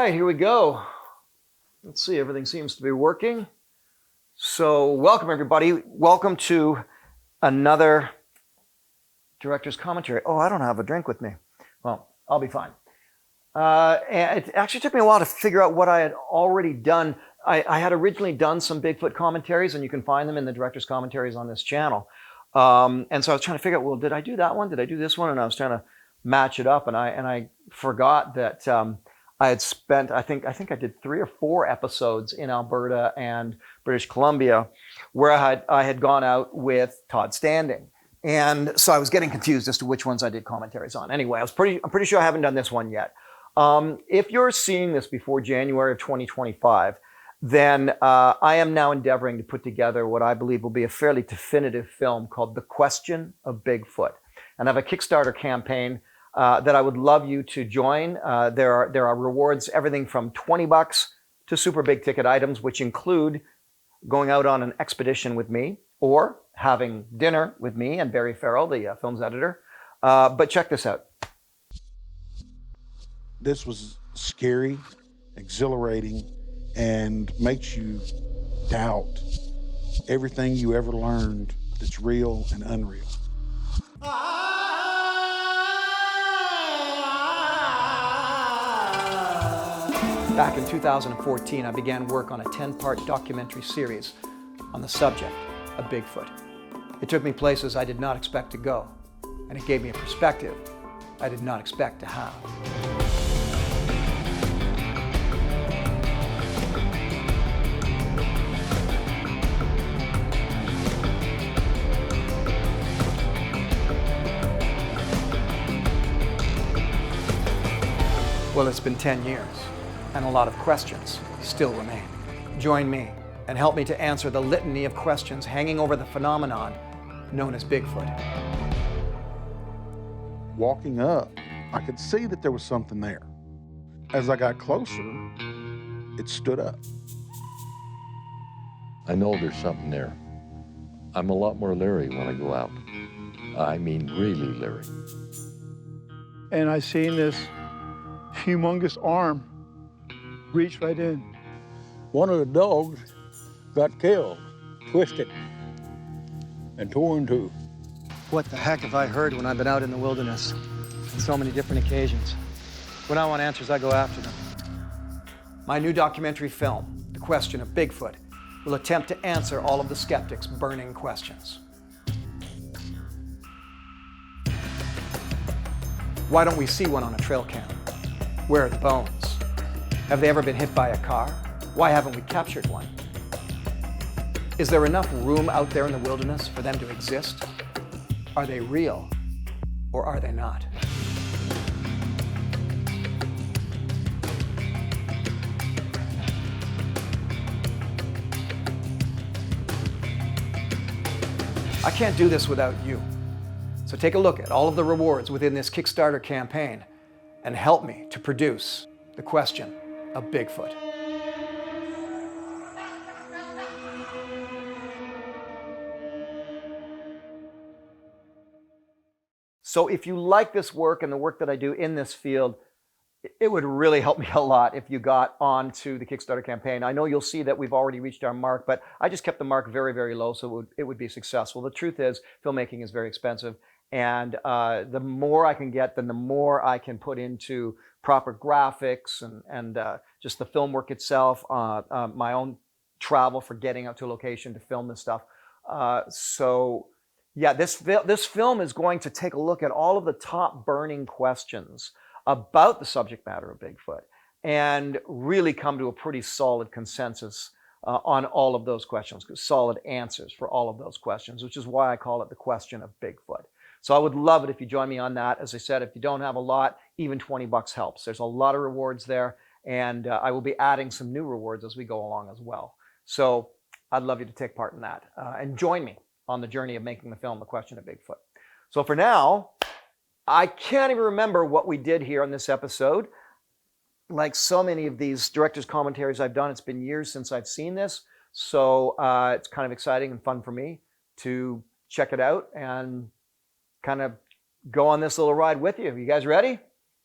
right, here we go. Let's see, everything seems to be working. So welcome, everybody. Welcome to another director's commentary. Oh, I don't have a drink with me. Well, I'll be fine. And it actually took me a while to figure out what I had already done. I had originally done some Bigfoot commentaries, and you can find them in the director's commentaries on this channel. And so I was trying to figure out, well, did I do that one? Did I do this one? And I was trying to match it up, and I forgot that I had spent, I think I did 3 or 4 episodes in Alberta and British Columbia where I had gone out with Todd Standing. And so I was getting confused as to which ones I did commentaries on. Anyway, I'm pretty sure I haven't done this one yet. If you're seeing this before January of 2025, then I am now endeavoring to put together what I believe will be a fairly definitive film called The Question of Bigfoot. And I have a Kickstarter campaign that I would love you to join. There are rewards, everything from $20 to super big ticket items, which include going out on an expedition with me or having dinner with me and Barry Farrell, the film's editor. But check this out. This was scary, exhilarating, and makes you doubt everything you ever learned that's real and unreal. Back in 2014, I began work on a 10-part documentary series on the subject of Bigfoot. It took me places I did not expect to go, and it gave me a perspective I did not expect to have. Well, it's been 10 years, and a lot of questions still remain. Join me and help me to answer the litany of questions hanging over the phenomenon known as Bigfoot. Walking up, I could see that there was something there. As I got closer, it stood up. I know there's something there. I'm a lot more leery when I go out. I mean, really leery. And I seen this humongous arm reach right in. One of the dogs got killed, twisted, and torn in two. What the heck have I heard when I've been out in the wilderness on so many different occasions? When I want answers, I go after them. My new documentary film, The Question of Bigfoot, will attempt to answer all of the skeptics' burning questions. Why don't we see one on a trail cam? Where are the bones? Have they ever been hit by a car? Why haven't we captured one? Is there enough room out there in the wilderness for them to exist? Are they real or are they not? I can't do this without you. So take a look at all of the rewards within this Kickstarter campaign and help me to produce The Question of Bigfoot. So if you like this work and the work that I do in this field, it would really help me a lot if you got onto the Kickstarter campaign. I know you'll see that we've already reached our mark, but I just kept the mark very, very low so it would be successful. The truth is, filmmaking is very expensive. And the more I can get, then the more I can put into proper graphics and just the film work itself, my own travel for getting out to a location to film this stuff. So yeah, this film is going to take a look at all of the top burning questions about the subject matter of Bigfoot and really come to a pretty solid consensus on all of those questions, solid answers for all of those questions, which is why I call it The Question of Bigfoot. So I would love it if you join me on that. As I said, if you don't have a lot, even $20 helps. There's a lot of rewards there, and I will be adding some new rewards as we go along as well. So I'd love you to take part in that and join me on the journey of making the film The Question of Bigfoot. So for now, I can't even remember what we did here on this episode. Like so many of these director's commentaries I've done, it's been years since I've seen this. So it's kind of exciting and fun for me to check it out and kind of go on this little ride with you. You guys ready?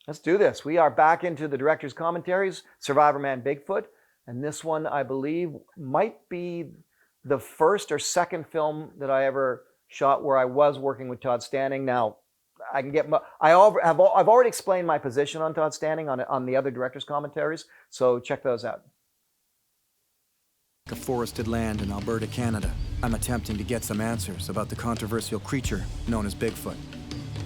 Let's do this. We are back into the director's commentaries, Survivorman Bigfoot. And this one, I believe, might be the first or second film that I ever shot where I was working with Todd Standing. Now, I can get I've already explained my position on Todd Standing on the other director's commentaries, so check those out. A forested land in Alberta, Canada. I'm attempting to get some answers about the controversial creature known as Bigfoot.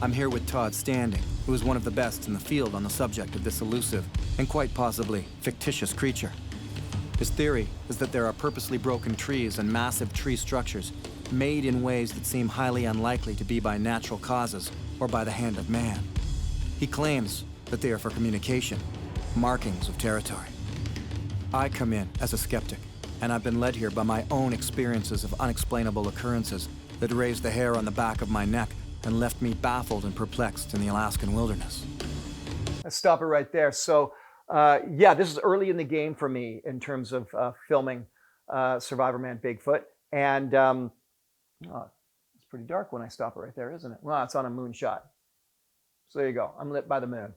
I'm here with Todd Standing, who is one of the best in the field on the subject of this elusive and quite possibly fictitious creature. His theory is that there are purposely broken trees and massive tree structures made in ways that seem highly unlikely to be by natural causes or by the hand of man. He claims that they are for communication, markings of territory. I come in as a skeptic, and I've been led here by my own experiences of unexplainable occurrences that raised the hair on the back of my neck and left me baffled and perplexed in the Alaskan wilderness. Let's stop it right there. So, yeah, this is early in the game for me in terms of filming Survivorman Bigfoot. And it's pretty dark when I stop it right there, isn't it? Well, it's on a moonshot. So there you go. I'm lit by the moon.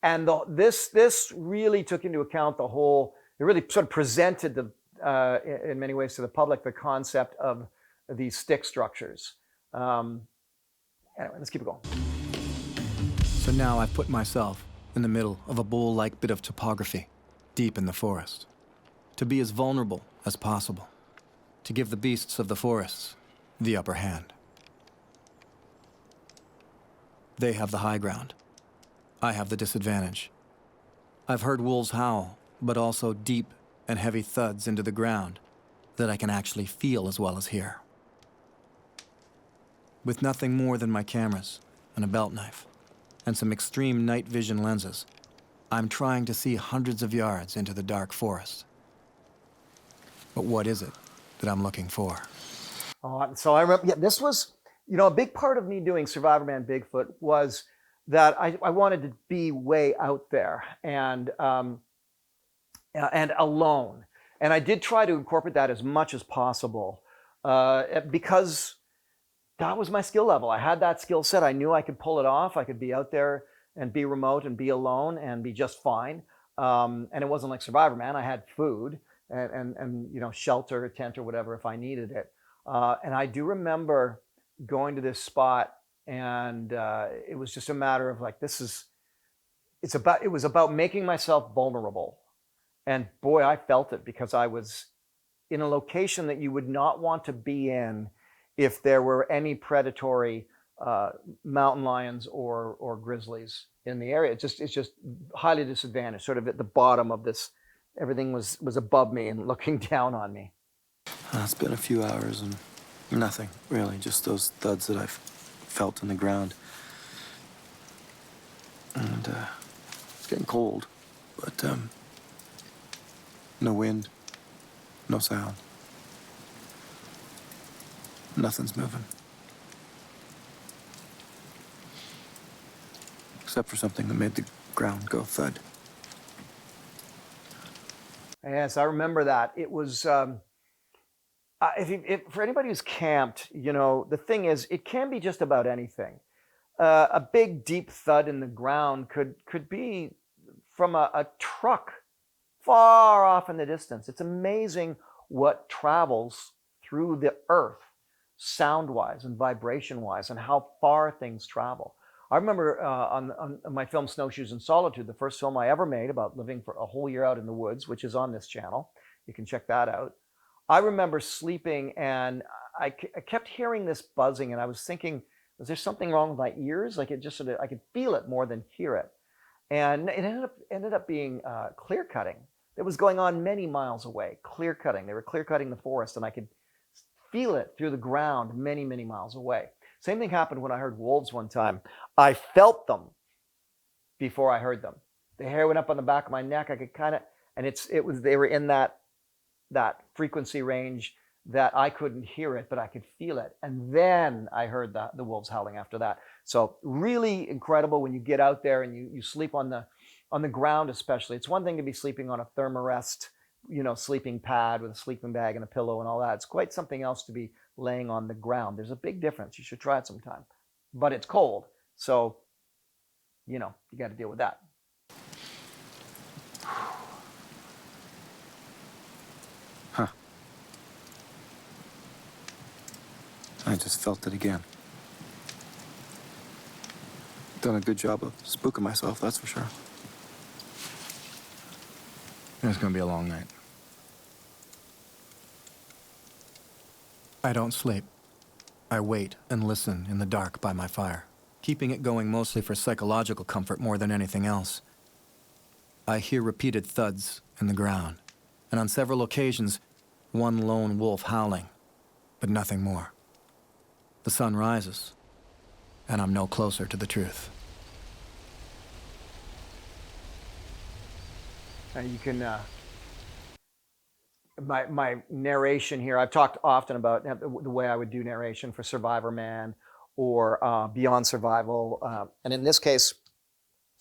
And this really took into account the whole, it really sort of presented in many ways to the public the concept of these stick structures. Anyway, let's keep it going. So now I've put myself in the middle of a bowl-like bit of topography, deep in the forest, to be as vulnerable as possible, to give the beasts of the forests the upper hand. They have the high ground. I have the disadvantage. I've heard wolves howl, but also deep and heavy thuds into the ground that I can actually feel as well as hear. With nothing more than my cameras and a belt knife and some extreme night vision lenses, I'm trying to see hundreds of yards into the dark forest. But what is it that I'm looking for? So I remember, yeah, this was, a big part of me doing Survivorman Bigfoot was that I wanted to be way out there and alone. And I did try to incorporate that as much as possible because that was my skill level. I had that skill set. I knew I could pull it off. I could be out there and be remote and be alone and be just fine. And it wasn't like Survivorman. I had food and shelter, a tent or whatever if I needed it. And I do remember going to this spot and it was just a matter of like, it was about making myself vulnerable. And boy, I felt it because I was in a location that you would not want to be in if there were any predatory mountain lions or grizzlies in the area. It's just highly disadvantaged, sort of at the bottom of this. Everything was above me and looking down on me. It's been a few hours and nothing, really. Just those thuds that I've felt in the ground. And it's getting cold, but no wind, no sound. Nothing's moving. Except for something that made the ground go thud. Yes, I remember that. It was, for anybody who's camped, the thing is, it can be just about anything. A big, deep thud in the ground could be from a truck far off in the distance. It's amazing what travels through the earth, sound-wise and vibration-wise, and how far things travel. I remember on my film Snowshoes in Solitude, the first film I ever made about living for a whole year out in the woods, which is on this channel. You can check that out. I remember sleeping and I kept hearing this buzzing and I was thinking, was there something wrong with my ears? Like it just sort of, I could feel it more than hear it. And it ended up being clear cutting. It was going on many miles away, clear cutting. They were clear cutting the forest and I could feel it through the ground many, many miles away. Same thing happened when I heard wolves one time. I felt them before I heard them. The hair went up on the back of my neck. I could kind of, and they were in that frequency range that I couldn't hear it, but I could feel it. And then I heard the wolves howling after that. So really incredible when you get out there and you sleep on the ground, especially. It's one thing to be sleeping on a thermarest, sleeping pad with a sleeping bag and a pillow and all that. It's quite something else to be laying on the ground. There's a big difference. You should try it sometime. But it's cold. So you know, you got to deal with that. Huh. I just felt it again. Done a good job of spooking myself, that's for sure. It's gonna be a long night. I don't sleep. I wait and listen in the dark by my fire, keeping it going mostly for psychological comfort more than anything else. I hear repeated thuds in the ground, and on several occasions, one lone wolf howling, but nothing more. The sun rises, and I'm no closer to the truth. You can, my narration here, I've talked often about the way I would do narration for Survivorman or Beyond Survival. And in this case,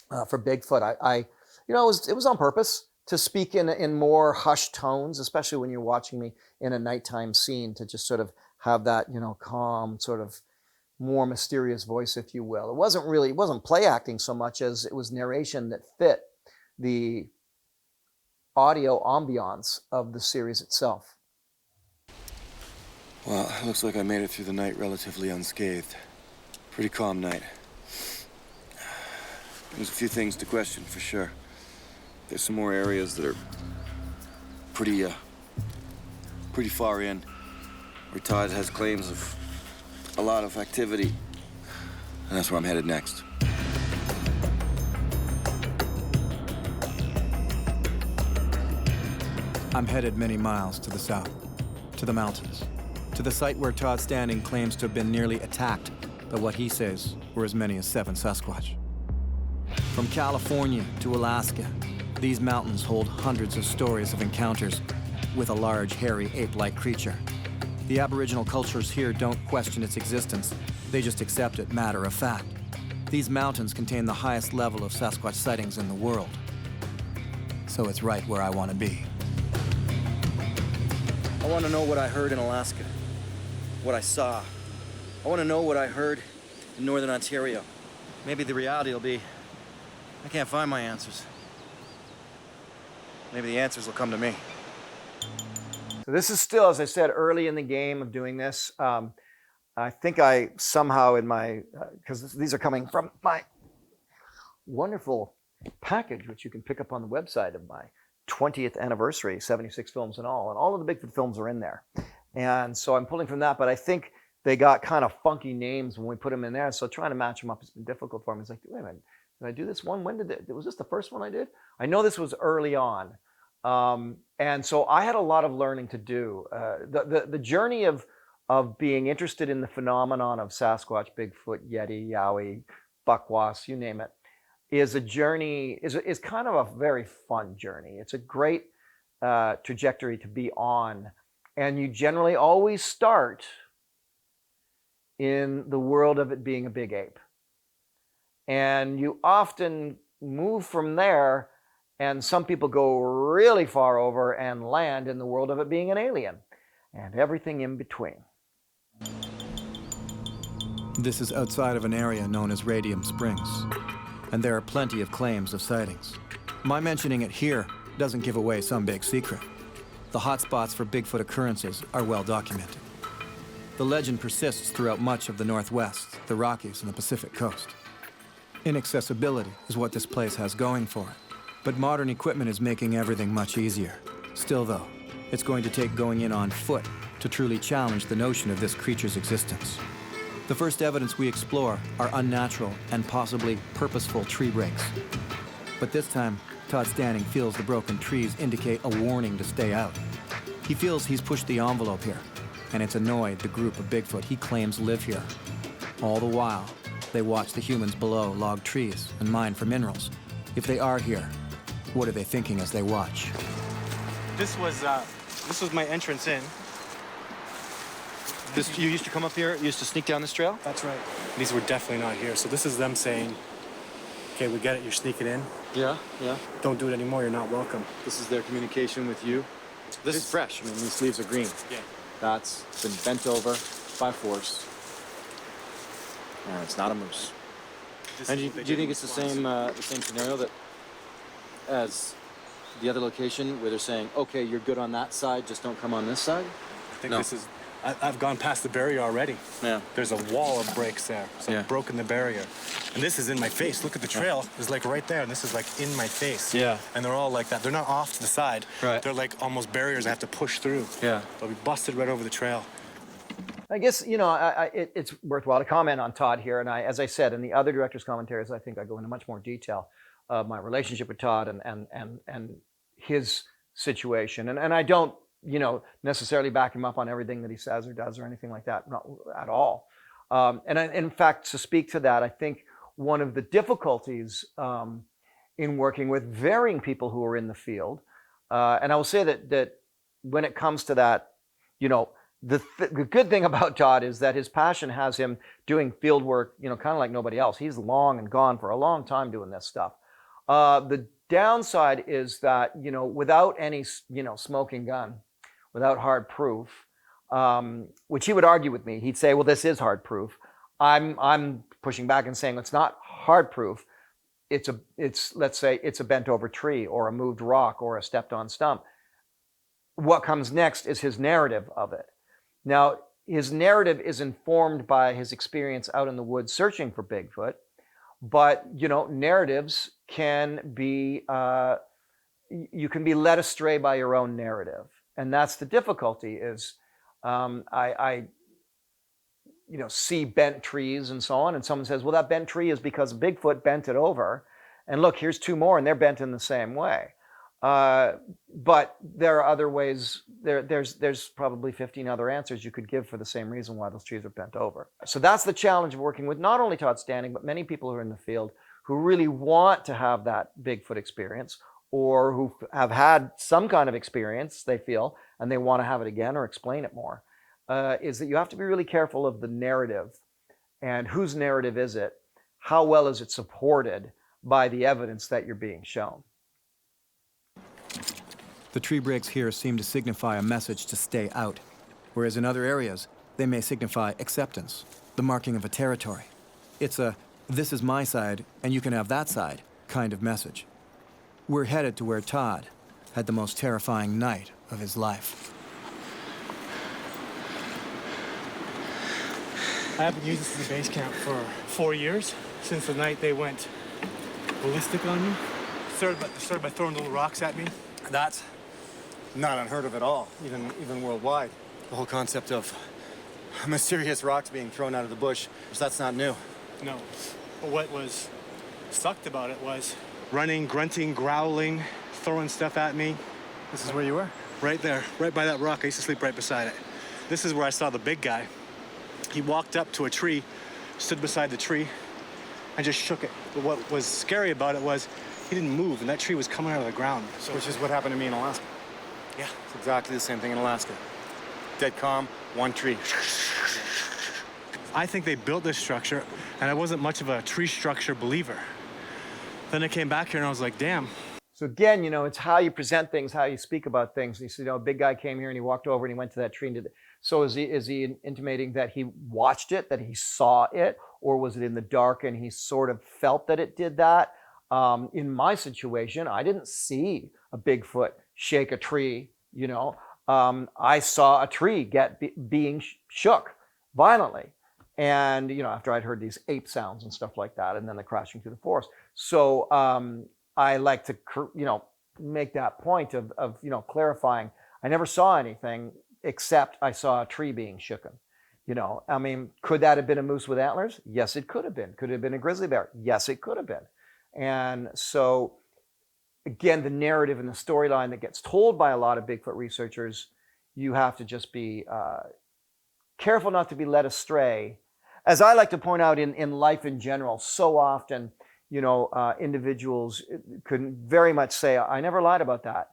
for Bigfoot, I you know, it was on purpose to speak in more hushed tones, especially when you're watching me in a nighttime scene, to just sort of have that, you know, calm, sort of more mysterious voice, if you will. It wasn't play acting so much as it was narration that fit the audio ambiance of the series itself. Well, it looks like I made it through the night relatively unscathed. Pretty calm night. There's a few things to question, for sure. There's some more areas that are pretty far in, where Todd has claims of a lot of activity. And that's where I'm headed next. I'm headed many miles to the south, to the mountains, to the site where Todd Standing claims to have been nearly attacked by what he says were as many as 7 Sasquatch. From California to Alaska, these mountains hold hundreds of stories of encounters with a large, hairy, ape-like creature. The Aboriginal cultures here don't question its existence. They just accept it matter of fact. These mountains contain the highest level of Sasquatch sightings in the world. So it's right where I want to be. I want to know what I heard in Alaska, what I saw. I want to know what I heard in Northern Ontario. Maybe the reality will be, I can't find my answers. Maybe the answers will come to me. So this is still, as I said, early in the game of doing this. I think I somehow in my, because these are coming from my wonderful package, which you can pick up on the website of my 20th anniversary, 76 films in all, and all of the Bigfoot films are in there. And so I'm pulling from that, but I think they got kind of funky names when we put them in there. So trying to match them up has been difficult for me. It's like, wait a minute, did I do this one? When was this the first one I did? I know this was early on. And so I had a lot of learning to do. The journey of being interested in the phenomenon of Sasquatch, Bigfoot, Yeti, Yowie, Buckwas, you name it, is a journey, is kind of a very fun journey. It's a great trajectory to be on. And you generally always start in the world of it being a big ape. And you often move from there, and some people go really far over and land in the world of it being an alien, and everything in between. This is outside of an area known as Radium Springs, and there are plenty of claims of sightings. My mentioning it here doesn't give away some big secret. The hotspots for Bigfoot occurrences are well documented. The legend persists throughout much of the Northwest, the Rockies, and the Pacific Coast. Inaccessibility is what this place has going for it, but modern equipment is making everything much easier. Still though, it's going to take going in on foot to truly challenge the notion of this creature's existence. The first evidence we explore are unnatural and possibly purposeful tree breaks. But this time, Todd Standing feels the broken trees indicate a warning to stay out. He feels he's pushed the envelope here, and it's annoyed the group of Bigfoot he claims live here. All the while, they watch the humans below log trees and mine for minerals. If they are here, what are they thinking as they watch? This was my entrance in. You used to come up here, you used to sneak down this trail? That's right. These were definitely not here. So this is them saying, okay, we get it, you're sneaking in. Yeah. Don't do it anymore, you're not welcome. This is their communication with you? This is fresh. I mean, these leaves are green. Yeah. That's been bent over by force. And it's not a moose. And do you think it's the same scenario that as the other location where they're saying, okay, you're good on that side, just don't come on this side? I think this is, I've gone past the barrier already. Yeah. There's a wall of breaks there, so I've broken the barrier. And this is in my face. Look at the trail. It's like right there, and this is like in my face. Yeah. And they're all like that. They're not off to the side. Right. They're like almost barriers I have to push through. Yeah. They'll be busted right over the trail. I guess, it's worthwhile to comment on Todd here. And as I said, in the other director's commentaries, I think I go into much more detail of my relationship with Todd and his situation. And I don't, necessarily back him up on everything that he says or does or anything like that, not at all. In fact, to speak to that, I think one of the difficulties in working with varying people who are in the field, and I will say that when it comes to that, the good thing about Todd is that his passion has him doing field work, kind of like nobody else. He's long and gone for a long time doing this stuff. The downside is that, without any, smoking gun, without hard proof, which he would argue with me, he'd say, well, this is hard proof. I'm pushing back and saying it's not hard proof. Let's say it's a bent over tree or a moved rock or a stepped on stump. What comes next is his narrative of it. Now, his narrative is informed by his experience out in the woods searching for Bigfoot, but, narratives can be, you can be led astray by your own narrative. And that's the difficulty is, I see bent trees and so on, and someone says, well, that bent tree is because Bigfoot bent it over. And look, here's two more, and they're bent in the same way. But there are other ways. There's probably 15 other answers you could give for the same reason why those trees are bent over. So that's the challenge of working with not only Todd Standing, but many people who are in the field who really want to have that Bigfoot experience, or who have had some kind of experience, they feel, and they want to have it again or explain it more, is that you have to be really careful of the narrative and whose narrative is it, how well is it supported by the evidence that you're being shown. The tree breaks here seem to signify a message to stay out, whereas in other areas, they may signify acceptance, the marking of a territory. It's a, this is my side, and you can have that side, kind of message. We're headed to where Todd had the most terrifying night of his life. I haven't used this as a base camp for 4 years, since the night they went ballistic on me. Started by throwing little rocks at me. That's not unheard of at all, even worldwide. The whole concept of mysterious rocks being thrown out of the bush, that's not new. No, but what was sucked about it was running, grunting, growling, throwing stuff at me. This is where you were? Right there, right by that rock. I used to sleep right beside it. This is where I saw the big guy. He walked up to a tree, stood beside the tree, and just shook it. But what was scary about it was he didn't move, and that tree was coming out of the ground. Which is what happened to me in Alaska. Yeah. It's exactly the same thing in Alaska. Dead calm, one tree. I think they built this structure, and I wasn't much of a tree structure believer. Then I came back here, and I was like, damn. So again, it's how you present things, how you speak about things. You see, a big guy came here and he walked over and he went to that tree and did it. So is he intimating that he watched it, that he saw it, or was it in the dark and he sort of felt that it did that? In my situation, I didn't see a Bigfoot shake a tree, I saw a tree being shook violently. And, after I'd heard these ape sounds and stuff like that, and then the crashing through the forest. So I like to, make that point of clarifying. I never saw anything except I saw a tree being shooken. Could that have been a moose with antlers? Yes, it could have been. Could it have been a grizzly bear? Yes, it could have been. And so, again, the narrative and the storyline that gets told by a lot of Bigfoot researchers, you have to just be careful not to be led astray. As I like to point out in life in general, so often, individuals could very much say, I never lied about that.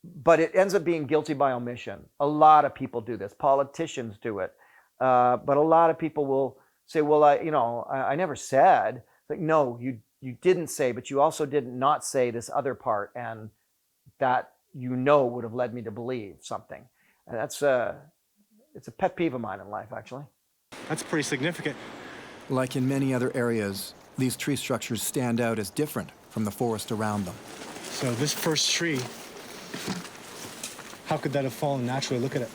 But it ends up being guilty by omission. A lot of people do this. Politicians do it. But a lot of people will say, well, I never said. It's like, no, you didn't say, but you also did not say this other part, and that would have led me to believe something. And it's a pet peeve of mine in life, actually. That's pretty significant. Like in many other areas, these tree structures stand out as different from the forest around them. So this first tree, how could that have fallen naturally? Look at it,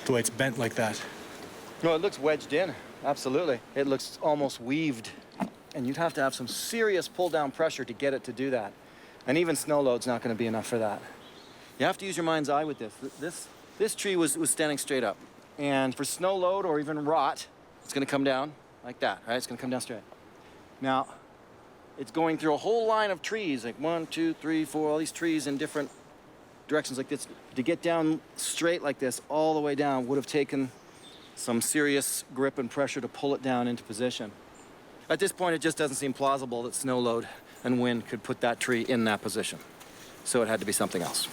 the way it's bent like that. No, it looks wedged in, absolutely. It looks almost weaved. And you'd have to have some serious pull-down pressure to get it to do that. And even snow load's not going to be enough for that. You have to use your mind's eye with this. This tree was standing straight up. And for snow load or even rot, it's going to come down like that, right? It's going to come down straight. Now, it's going through a whole line of trees, like 1, 2, 3, 4, all these trees in different directions like this. To get down straight like this, all the way down, would have taken some serious grip and pressure to pull it down into position. At this point, it just doesn't seem plausible that snow load and wind could put that tree in that position. So it had to be something else.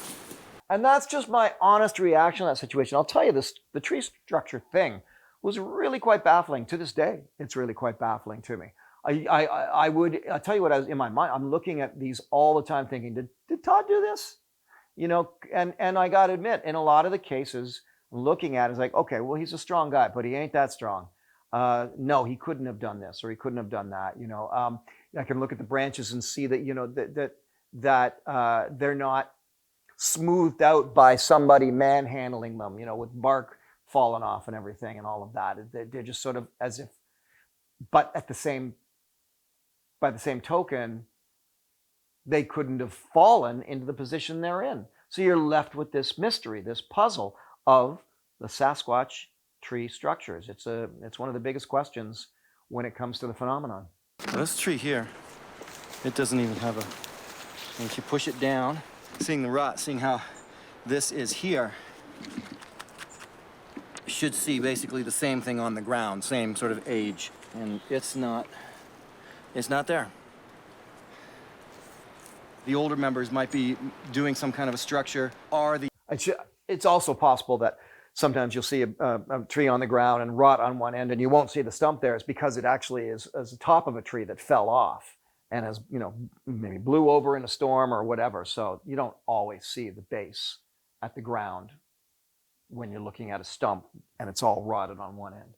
And that's just my honest reaction to that situation. I'll tell you this, the tree structure thing was really quite baffling. To this day, it's really quite baffling to me. I'll tell you what I was in my mind. I'm looking at these all the time thinking, did Todd do this? You know, and I got to admit, in a lot of the cases, looking at it, it's like, okay, well, he's a strong guy, but he ain't that strong. No, he couldn't have done this or he couldn't have done that. You know, I can look at the branches and see that, you know, that they're not smoothed out by somebody manhandling them, you know, with bark falling off and everything and all of that. They're just sort of as if, but by the same token, they couldn't have fallen into the position they're in. So you're left with this mystery, this puzzle of the Sasquatch tree structures. It's one of the biggest questions when it comes to the phenomenon. Well, this tree here, it doesn't even have a, and if you push it down, seeing the rot, seeing how this is here, you should see basically the same thing on the ground, same sort of age, and it's not there. The older members might be doing some kind of a structure, or the... It's also possible that sometimes you'll see a tree on the ground and rot on one end and you won't see the stump there. It's because it actually is the top of a tree that fell off and has, you know, maybe blew over in a storm or whatever. So you don't always see the base at the ground when you're looking at a stump and it's all rotted on one end.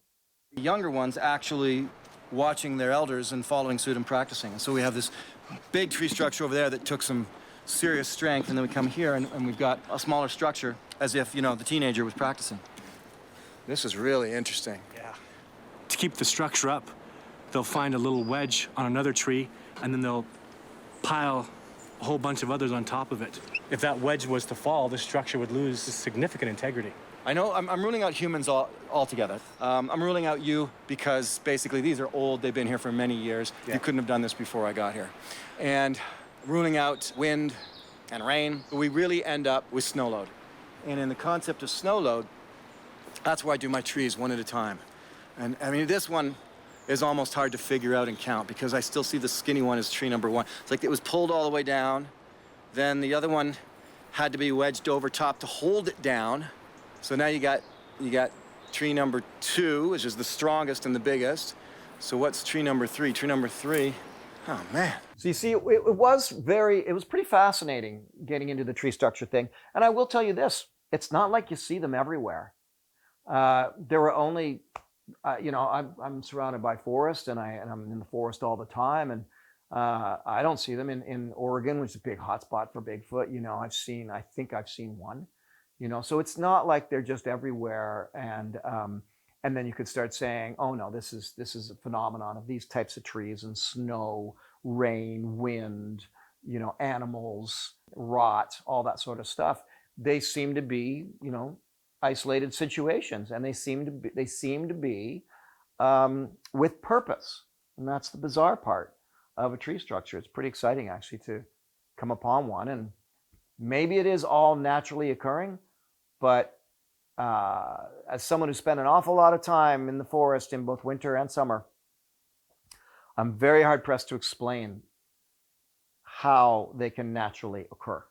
The younger ones actually watching their elders and following suit and practicing. And so we have this big tree structure over there that took some serious strength, and then we come here and we've got a smaller structure as if, you know, the teenager was practicing. This is really interesting. Yeah. To keep the structure up, they'll find a little wedge on another tree, and then they'll pile a whole bunch of others on top of it. If that wedge was to fall, the structure would lose significant integrity. I know I'm ruling out humans altogether. I'm ruling out you because basically these are old. They've been here for many years. Yeah. You couldn't have done this before I got here. And ruling out wind and rain, we really end up with snow load. And in the concept of snow load, that's where I do my trees one at a time. And I mean, this one is almost hard to figure out and count because I still see the skinny one as tree number 1. It's like it was pulled all the way down. Then the other one had to be wedged over top to hold it down. So now you got tree number 2, which is the strongest and the biggest. So what's tree number 3? Tree number 3, oh man. So you see, it was pretty fascinating getting into the tree structure thing. And I will tell you this, it's not like you see them everywhere. There were only, you know, I'm surrounded by forest and I'm in the forest all the time. And I don't see them in Oregon, which is a big hotspot for Bigfoot. You know, I think I've seen one. You know, so it's not like they're just everywhere, and then you could start saying, oh no, this is a phenomenon of these types of trees and snow, rain, wind, you know, animals, rot, all that sort of stuff. They seem to be, you know, isolated situations, and they seem to be with purpose, and that's the bizarre part of a tree structure. It's pretty exciting actually to come upon one, and maybe it is all naturally occurring, but as someone who spent an awful lot of time in the forest in both winter and summer, I'm very hard pressed to explain how they can naturally occur.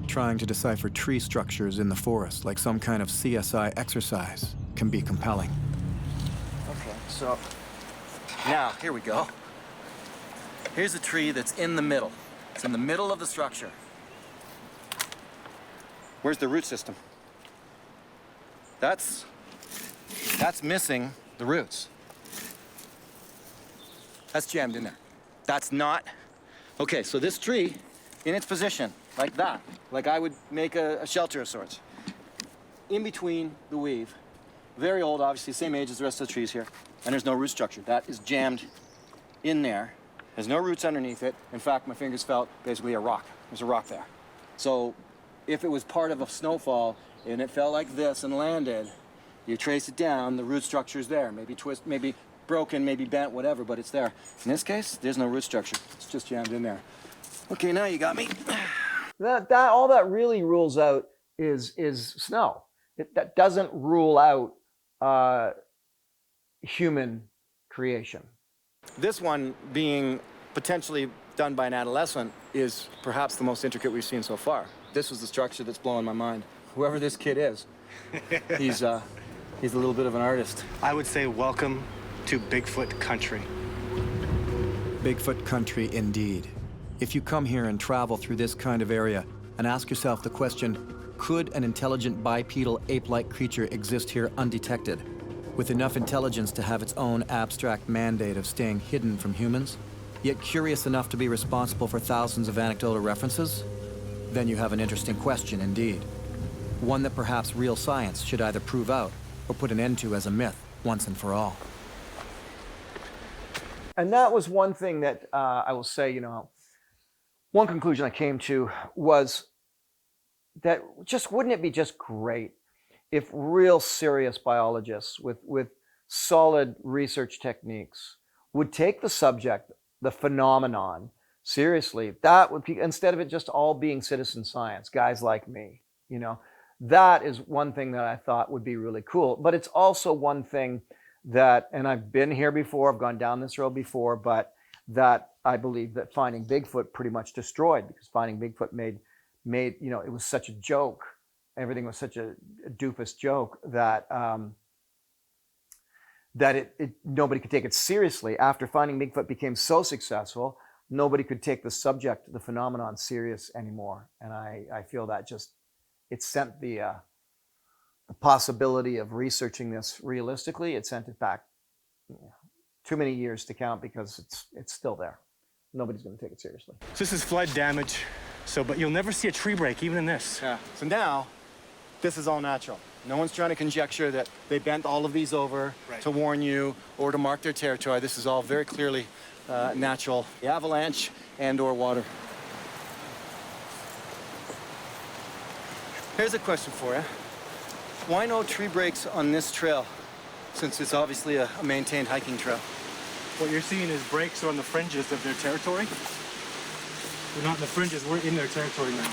Trying to decipher tree structures in the forest like some kind of CSI exercise can be compelling. Okay, so now here we go. Here's a tree that's in the middle. It's in the middle of the structure. Where's the root system? That's missing the roots. That's jammed in there. That's not... Okay, so this tree, in its position, like that, like I would make a shelter of sorts, in between the weave, very old, obviously, same age as the rest of the trees here, and there's no root structure. That is jammed in there. There's no roots underneath it. In fact, my fingers felt basically a rock. There's a rock there. So if it was part of a snowfall and it fell like this and landed, you trace it down, the root structure's there. Maybe twist, maybe broken, maybe bent, whatever, but it's there. In this case, there's no root structure. It's just jammed in there. Okay, now you got me. All that really rules out is snow. That doesn't rule out human creation. This one being potentially done by an adolescent is perhaps the most intricate we've seen so far. This was the structure that's blowing my mind. Whoever this kid is, he's a little bit of an artist. I would say welcome to Bigfoot country. Bigfoot country indeed. If you come here and travel through this kind of area and ask yourself the question, could an intelligent bipedal ape-like creature exist here undetected, with enough intelligence to have its own abstract mandate of staying hidden from humans, yet curious enough to be responsible for thousands of anecdotal references? Then you have an interesting question indeed. One that perhaps real science should either prove out or put an end to as a myth once and for all. And that was one thing that I will say, one conclusion I came to was that wouldn't it be just great if real serious biologists with solid research techniques would take the subject, the phenomenon, seriously. That would be, instead of it just all being citizen science, guys like me, that is one thing that I thought would be really cool. But it's also one thing that, and I've been here before, I've gone down this road before, but that I believe that Finding Bigfoot pretty much destroyed, because Finding Bigfoot made it was such a joke. Everything was such a doofus joke that nobody could take it seriously. After Finding Bigfoot became so successful, nobody could take the subject, the phenomenon, serious anymore. And I feel that it sent the possibility of researching this realistically, it sent it back too many years to count, because it's still there. Nobody's going to take it seriously. So this is flood damage, but you'll never see a tree break, even in this. Yeah. So now, this is all natural. No one's trying to conjecture that they bent all of these over to warn you or to mark their territory. This is all very clearly natural. The avalanche and/or water. Here's a question for you. Why no tree breaks on this trail, since it's obviously a maintained hiking trail? What you're seeing is breaks on the fringes of their territory. We're not in the fringes, we're in their territory now.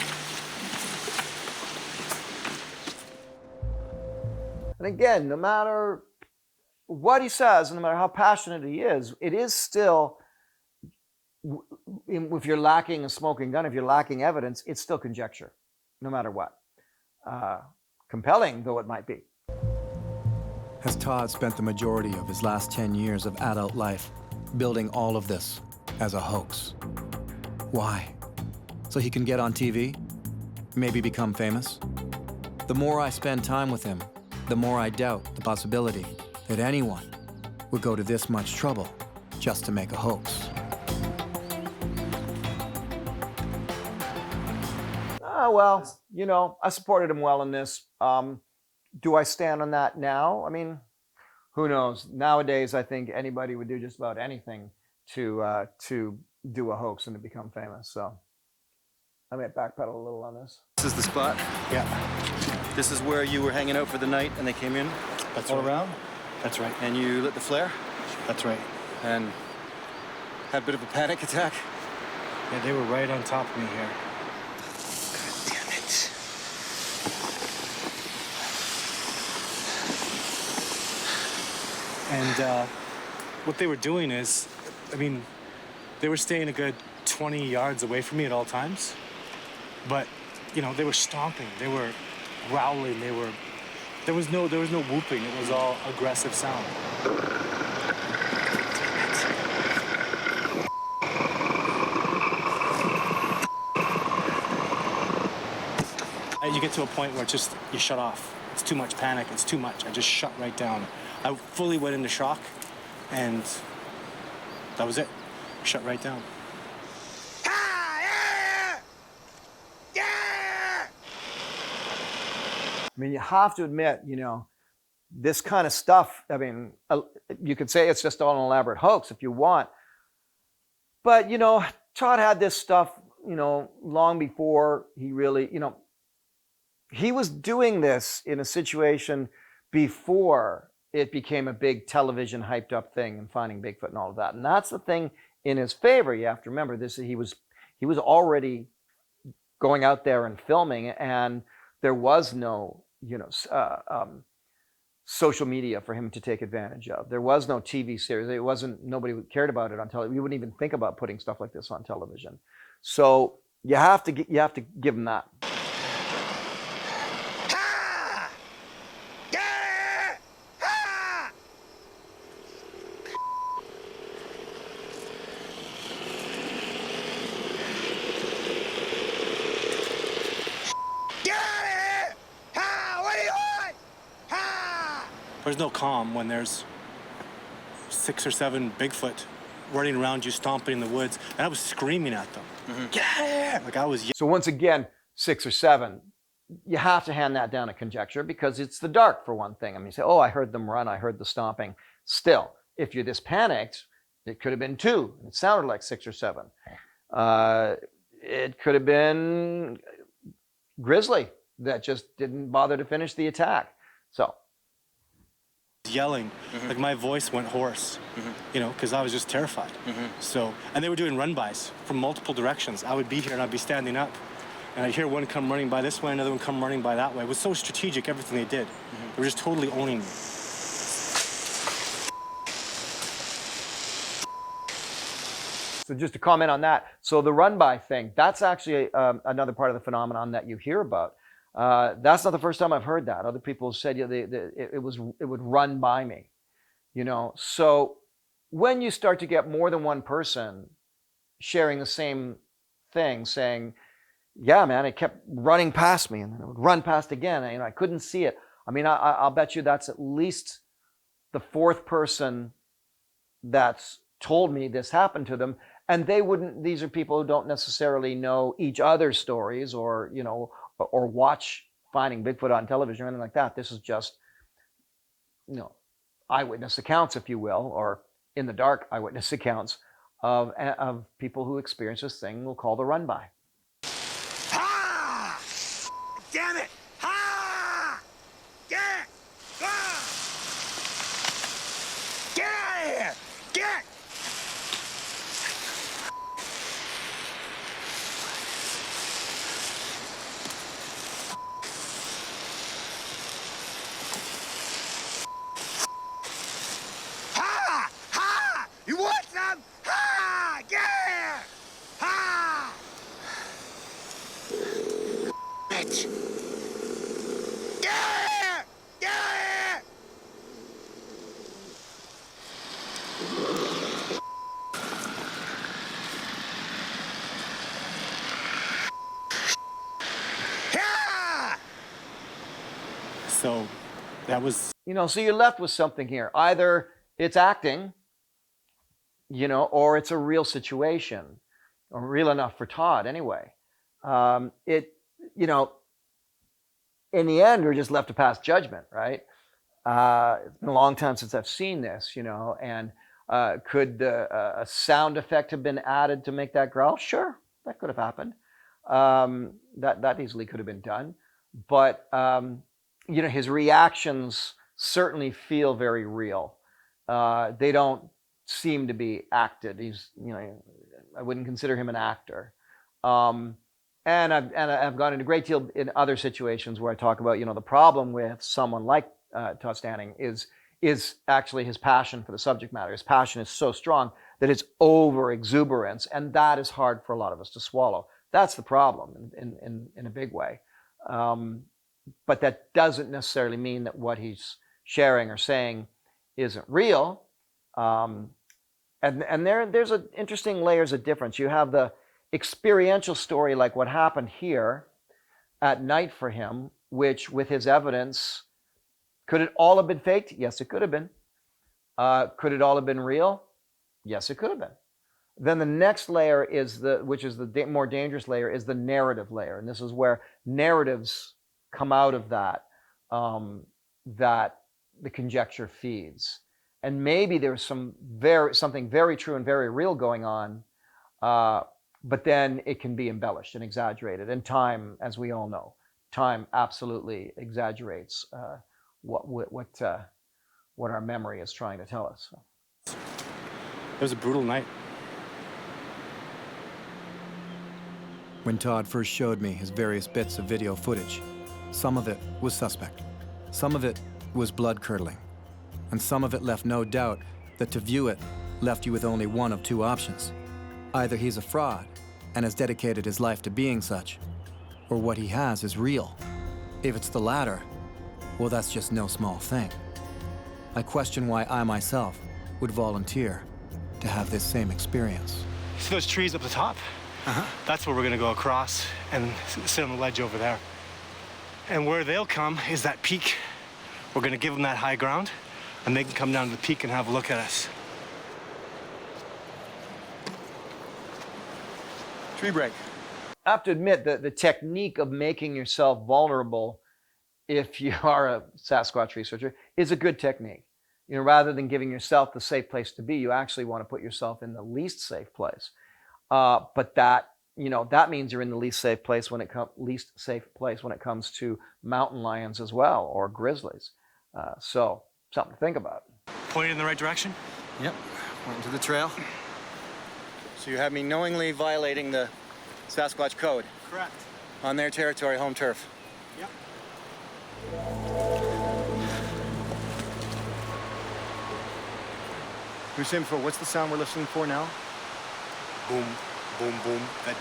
And again, no matter what he says, no matter how passionate he is, it is still, if you're lacking a smoking gun, if you're lacking evidence, it's still conjecture, no matter what. Compelling though it might be. Has Todd spent the majority of his last 10 years of adult life building all of this as a hoax? Why? So he can get on TV? Maybe become famous? The more I spend time with him, the more I doubt the possibility that anyone would go to this much trouble just to make a hoax. Well, I supported him well in this. Do I stand on that now? I mean, who knows? Nowadays, I think anybody would do just about anything to do a hoax and to become famous. So I might backpedal a little on this. This is the spot? Yeah. This is where you were hanging out for the night and they came in? That's all right. around? That's right. And you lit the flare? That's right. And had a bit of a panic attack? Yeah, they were right on top of me here. And what they were doing is, they were staying a good 20 yards away from me at all times. But, they were stomping, they were growling, there was no whooping, it was all aggressive sound. You get to a point where you shut off. it's too much panic, it's too much. I just shut right down. I fully went into shock, and that was it. Shut right down. I mean, you have to admit, this kind of stuff, I mean, you could say it's just all an elaborate hoax if you want. But, Todd had this stuff, long before he really, he was doing this in a situation before it became a big television hyped up thing and finding Bigfoot and all of that. And that's the thing in his favor. You have to remember this, he was already going out there and filming, and there was no, social media for him to take advantage of. There was no TV series. It wasn't, nobody cared about it on television. You wouldn't even think about putting stuff like this on television. So you have to give him that. There's no calm when there's 6 or 7 Bigfoot running around you, stomping in the woods, and I was screaming at them. Get out of here! Like I was. So once again, 6 or 7, you have to hand that down to conjecture because it's the dark for one thing. I mean, you say, oh, I heard them run, I heard the stomping. Still, if you're this panicked, it could have been 2. It sounded like 6 or 7. It could have been grizzly that just didn't bother to finish the attack. So. Yelling, like my voice went hoarse, because I was just terrified. So, and they were doing run-bys from multiple directions. I would be here and I'd be standing up, and I'd hear one come running by this way, another one come running by that way. It was so strategic, everything they did. They were just totally owning me. So just to comment on that, so the run-by thing, that's actually another part of the phenomenon that you hear about. That's not the first time I've heard that. Other people have said it would run by me, So when you start to get more than one person sharing the same thing, saying, "Yeah, man, it kept running past me, and then it would run past again, and I couldn't see it." I mean, I'll bet you that's at least the 4th person that's told me this happened to them, and they wouldn't. These are people who don't necessarily know each other's stories, or or watch finding Bigfoot on television or anything like that. This is just, eyewitness accounts, if you will, or in the dark eyewitness accounts of people who experience this thing we'll call the run-by. Ha! Damn it! Ha! Get it! Ah! Get out of here! Get! You want some? Ha! Yeah! Ha! Bitch! Yeah! Yeah! Yeah! So that was. So you're left with something here. Either it's acting, or it's a real situation, or real enough for Todd anyway. In the end, we're just left to pass judgment, right? It's been a long time since I've seen this, and could a sound effect have been added to make that growl? Sure, that could have happened. That easily could have been done. But, his reactions certainly feel very real. They don't seem to be acted. He's, I wouldn't consider him an actor. And I've gone into a great deal in other situations where I talk about, the problem with someone like Todd Standing is actually his passion for the subject matter. His passion is so strong that it's over exuberance, and that is hard for a lot of us to swallow. That's the problem in a big way. But that doesn't necessarily mean that what he's sharing or saying isn't real. And there's interesting layers of difference. You have the experiential story, like what happened here at night for him, which with his evidence Could it all have been faked? Yes, it could have been. Could it all have been real? Yes, it could have been. Then the next layer is which is the more dangerous layer, is the narrative layer, and this is where narratives come out of that, that the conjecture feeds, and maybe there's something very true and very real going on, but then it can be embellished and exaggerated, and time, as we all know, time absolutely exaggerates what our memory is trying to tell us. It was a brutal night. When Todd first showed me his various bits of video footage, some of it was suspect, some of it was blood-curdling, and some of it left no doubt that to view it left you with only one of two options. Either he's a fraud and has dedicated his life to being such, or what he has is real. If it's the latter, well, that's just no small thing. I question why I myself would volunteer to have this same experience. See those trees up the top? That's where we're gonna go across and sit on the ledge over there. And where they'll come is that peak. We're gonna give them that high ground, and they can come down to the peak and have a look at us. Tree break. I have to admit that the technique of making yourself vulnerable, if you are a Sasquatch researcher, is a good technique. You know, rather than giving yourself the safe place to be, you actually want to put yourself in the least safe place. But that means you're in the least safe place when it comes to mountain lions as well, or grizzlies. So something to think about. Pointed in the right direction? Yep, pointing to the trail. So you have me knowingly violating the Sasquatch code. Correct. On their territory, home turf. Yep. We were saying before, what's the sound we're listening for now? Boom, boom, boom. That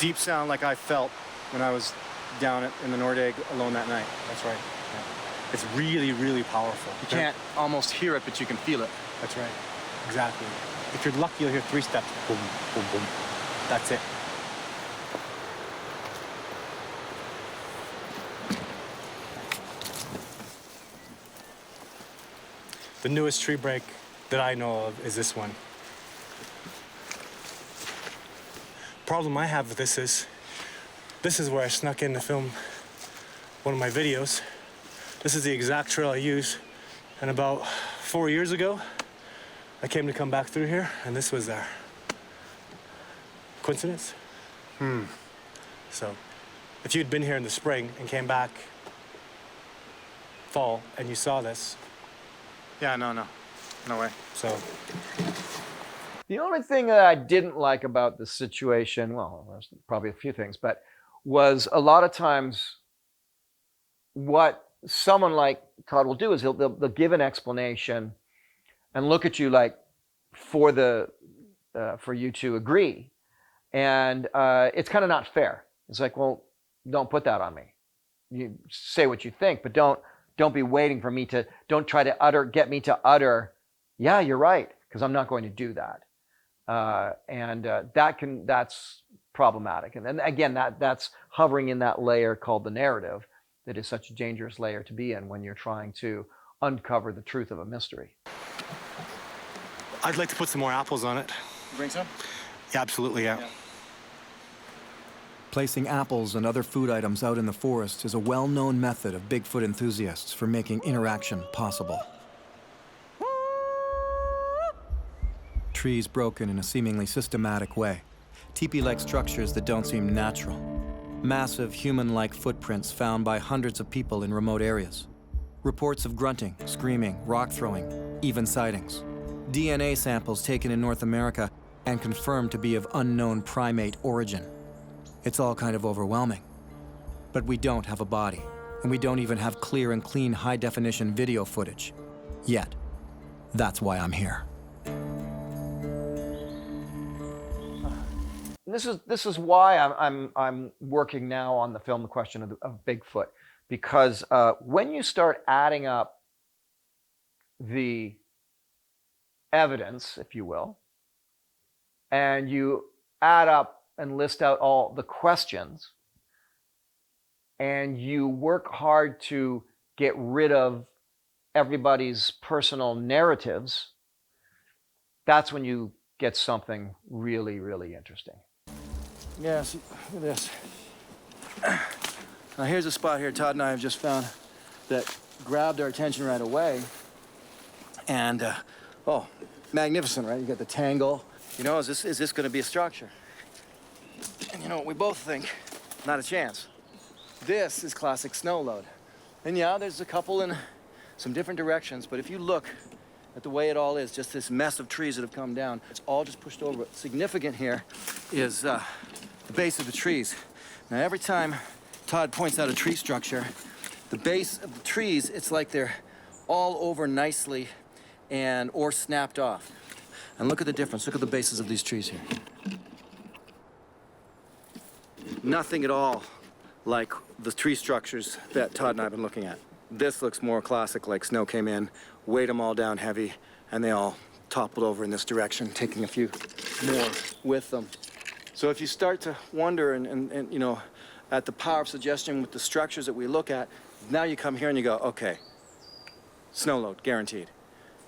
deep sound like I felt when I was down in the Nordegg alone that night. That's right. Yeah. It's really, really powerful. You can't almost hear it, but you can feel it. That's right. Exactly. If you're lucky, you'll hear 3 steps. Boom, boom, boom. That's it. The newest tree break that I know of is this one. Problem I have with this is where I snuck in to film one of my videos. This is the exact trail I use, and about 4 years ago, I came to come back through here, and this was there. Coincidence? So, if you'd been here in the spring and came back fall and you saw this. Yeah, no way. So. The only thing that I didn't like about the situation, well, there's probably a few things, but was a lot of times what someone like Todd will do is they'll give an explanation and look at you like for you to agree, and it's kind of not fair. It's like, well, don't put that on me. You say what you think, but don't be waiting for me to. Don't try to get me to utter. Yeah, you're right, because I'm not going to do that. That's problematic. And then again, that's hovering in that layer called the narrative, that is such a dangerous layer to be in when you're trying to uncover the truth of a mystery. I'd like to put some more apples on it. Bring some? Yeah, absolutely, yeah. Placing apples and other food items out in the forest is a well-known method of Bigfoot enthusiasts for making interaction possible. Trees broken in a seemingly systematic way. Teepee-like structures that don't seem natural. Massive human-like footprints found by hundreds of people in remote areas. Reports of grunting, screaming, rock throwing, even sightings. DNA samples taken in North America and confirmed to be of unknown primate origin. It's all kind of overwhelming. But we don't have a body, and we don't even have clear and clean high-definition video footage. Yet. That's why I'm here. This is why I'm working now on the film The Question of Bigfoot, because when you start adding up the evidence, if you will, and you add up and list out all the questions, and you work hard to get rid of everybody's personal narratives, that's when you get something really, really interesting. Yeah, see, look at this. Now here's a spot here Todd and I have just found that grabbed our attention right away. And, oh, magnificent, right? You got the tangle. You know, is this going to be a structure? And you know what we both think? Not a chance. This is classic snow load. And yeah, there's a couple in some different directions, but if you look at the way it all is, just this mess of trees that have come down, it's all just pushed over. What's significant here is the base of the trees. Now, every time Todd points out a tree structure, the base of the trees, it's like they're all over nicely or snapped off. And look at the difference. Look at the bases of these trees here. Nothing at all like the tree structures that Todd and I have been looking at. This looks more classic, like snow came in, weighed them all down heavy, and they all toppled over in this direction, taking a few more with them. So if you start to wonder and you know, at the power of suggestion with the structures that we look at, now you come here and you go, okay, snow load, guaranteed.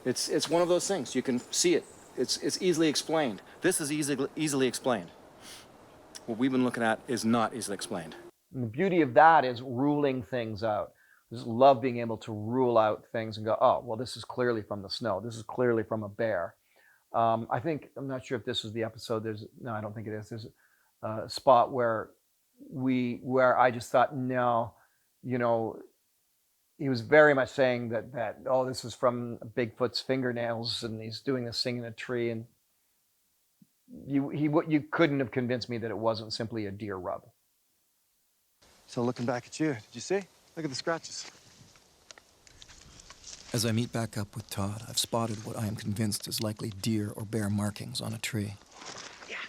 It's one of those things. You can see it. It's easily explained. This is easily explained. What we've been looking at is not easily explained. And the beauty of that is ruling things out. I just love being able to rule out things and go, oh, well, this is clearly from the snow. This is clearly from a bear. I think, I'm not sure if this was the episode. No, I don't think it is. There's a spot where I just thought, no, you know, he was very much saying that oh, this is from Bigfoot's fingernails, and he's doing this thing in a tree, and you couldn't have convinced me that it wasn't simply a deer rub. So looking back at you, did you see? Look at the scratches. As I meet back up with Todd, I've spotted what I am convinced is likely deer or bear markings on a tree. Yes.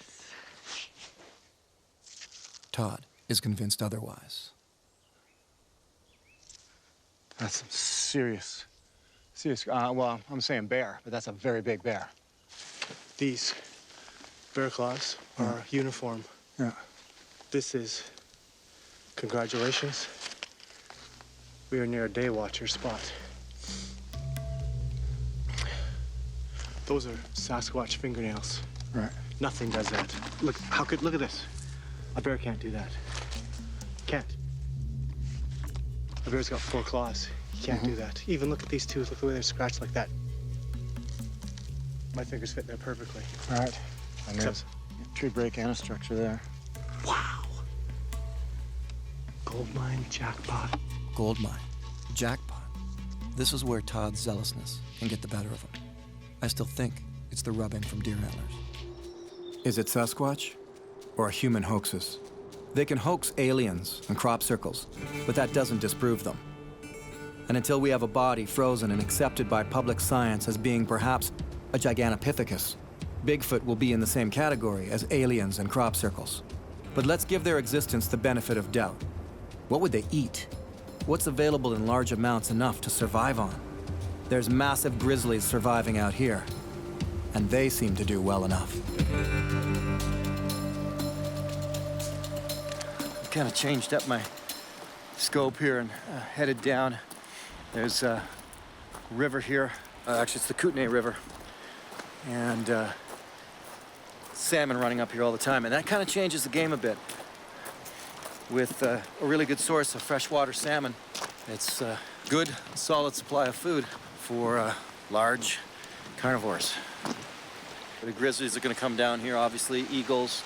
Todd is convinced otherwise. That's some serious. Well, I'm saying bear, but that's a very big bear. These bear claws are uniform. Yeah. This is, congratulations. We are near a day watcher spot. Those are Sasquatch fingernails. Right. Nothing does that. Look at this. A bear can't do that. Can't. A bear's got 4 claws. He can't do that. Even look at these two. Look at the way they're scratched like that. My fingers fit there perfectly. All right. And there's a tree break and a structure there. Wow. Gold mine, jackpot. Gold mine, jackpot. This is where Todd's zealousness can get the better of him. I still think it's the rubbing from deer antlers. Is it Sasquatch or human hoaxes? They can hoax aliens and crop circles, but that doesn't disprove them. And until we have a body frozen and accepted by public science as being perhaps a Gigantopithecus, Bigfoot will be in the same category as aliens and crop circles. But let's give their existence the benefit of doubt. What would they eat? What's available in large amounts enough to survive on? There's massive grizzlies surviving out here, and they seem to do well enough. Kind of changed up my scope here and headed down. There's a river here. Actually, it's the Kootenay River. And salmon running up here all the time. And that kind of changes the game a bit. With a really good source of freshwater salmon, it's a good, solid supply of food for large carnivores. The grizzlies are going to come down here, obviously, eagles,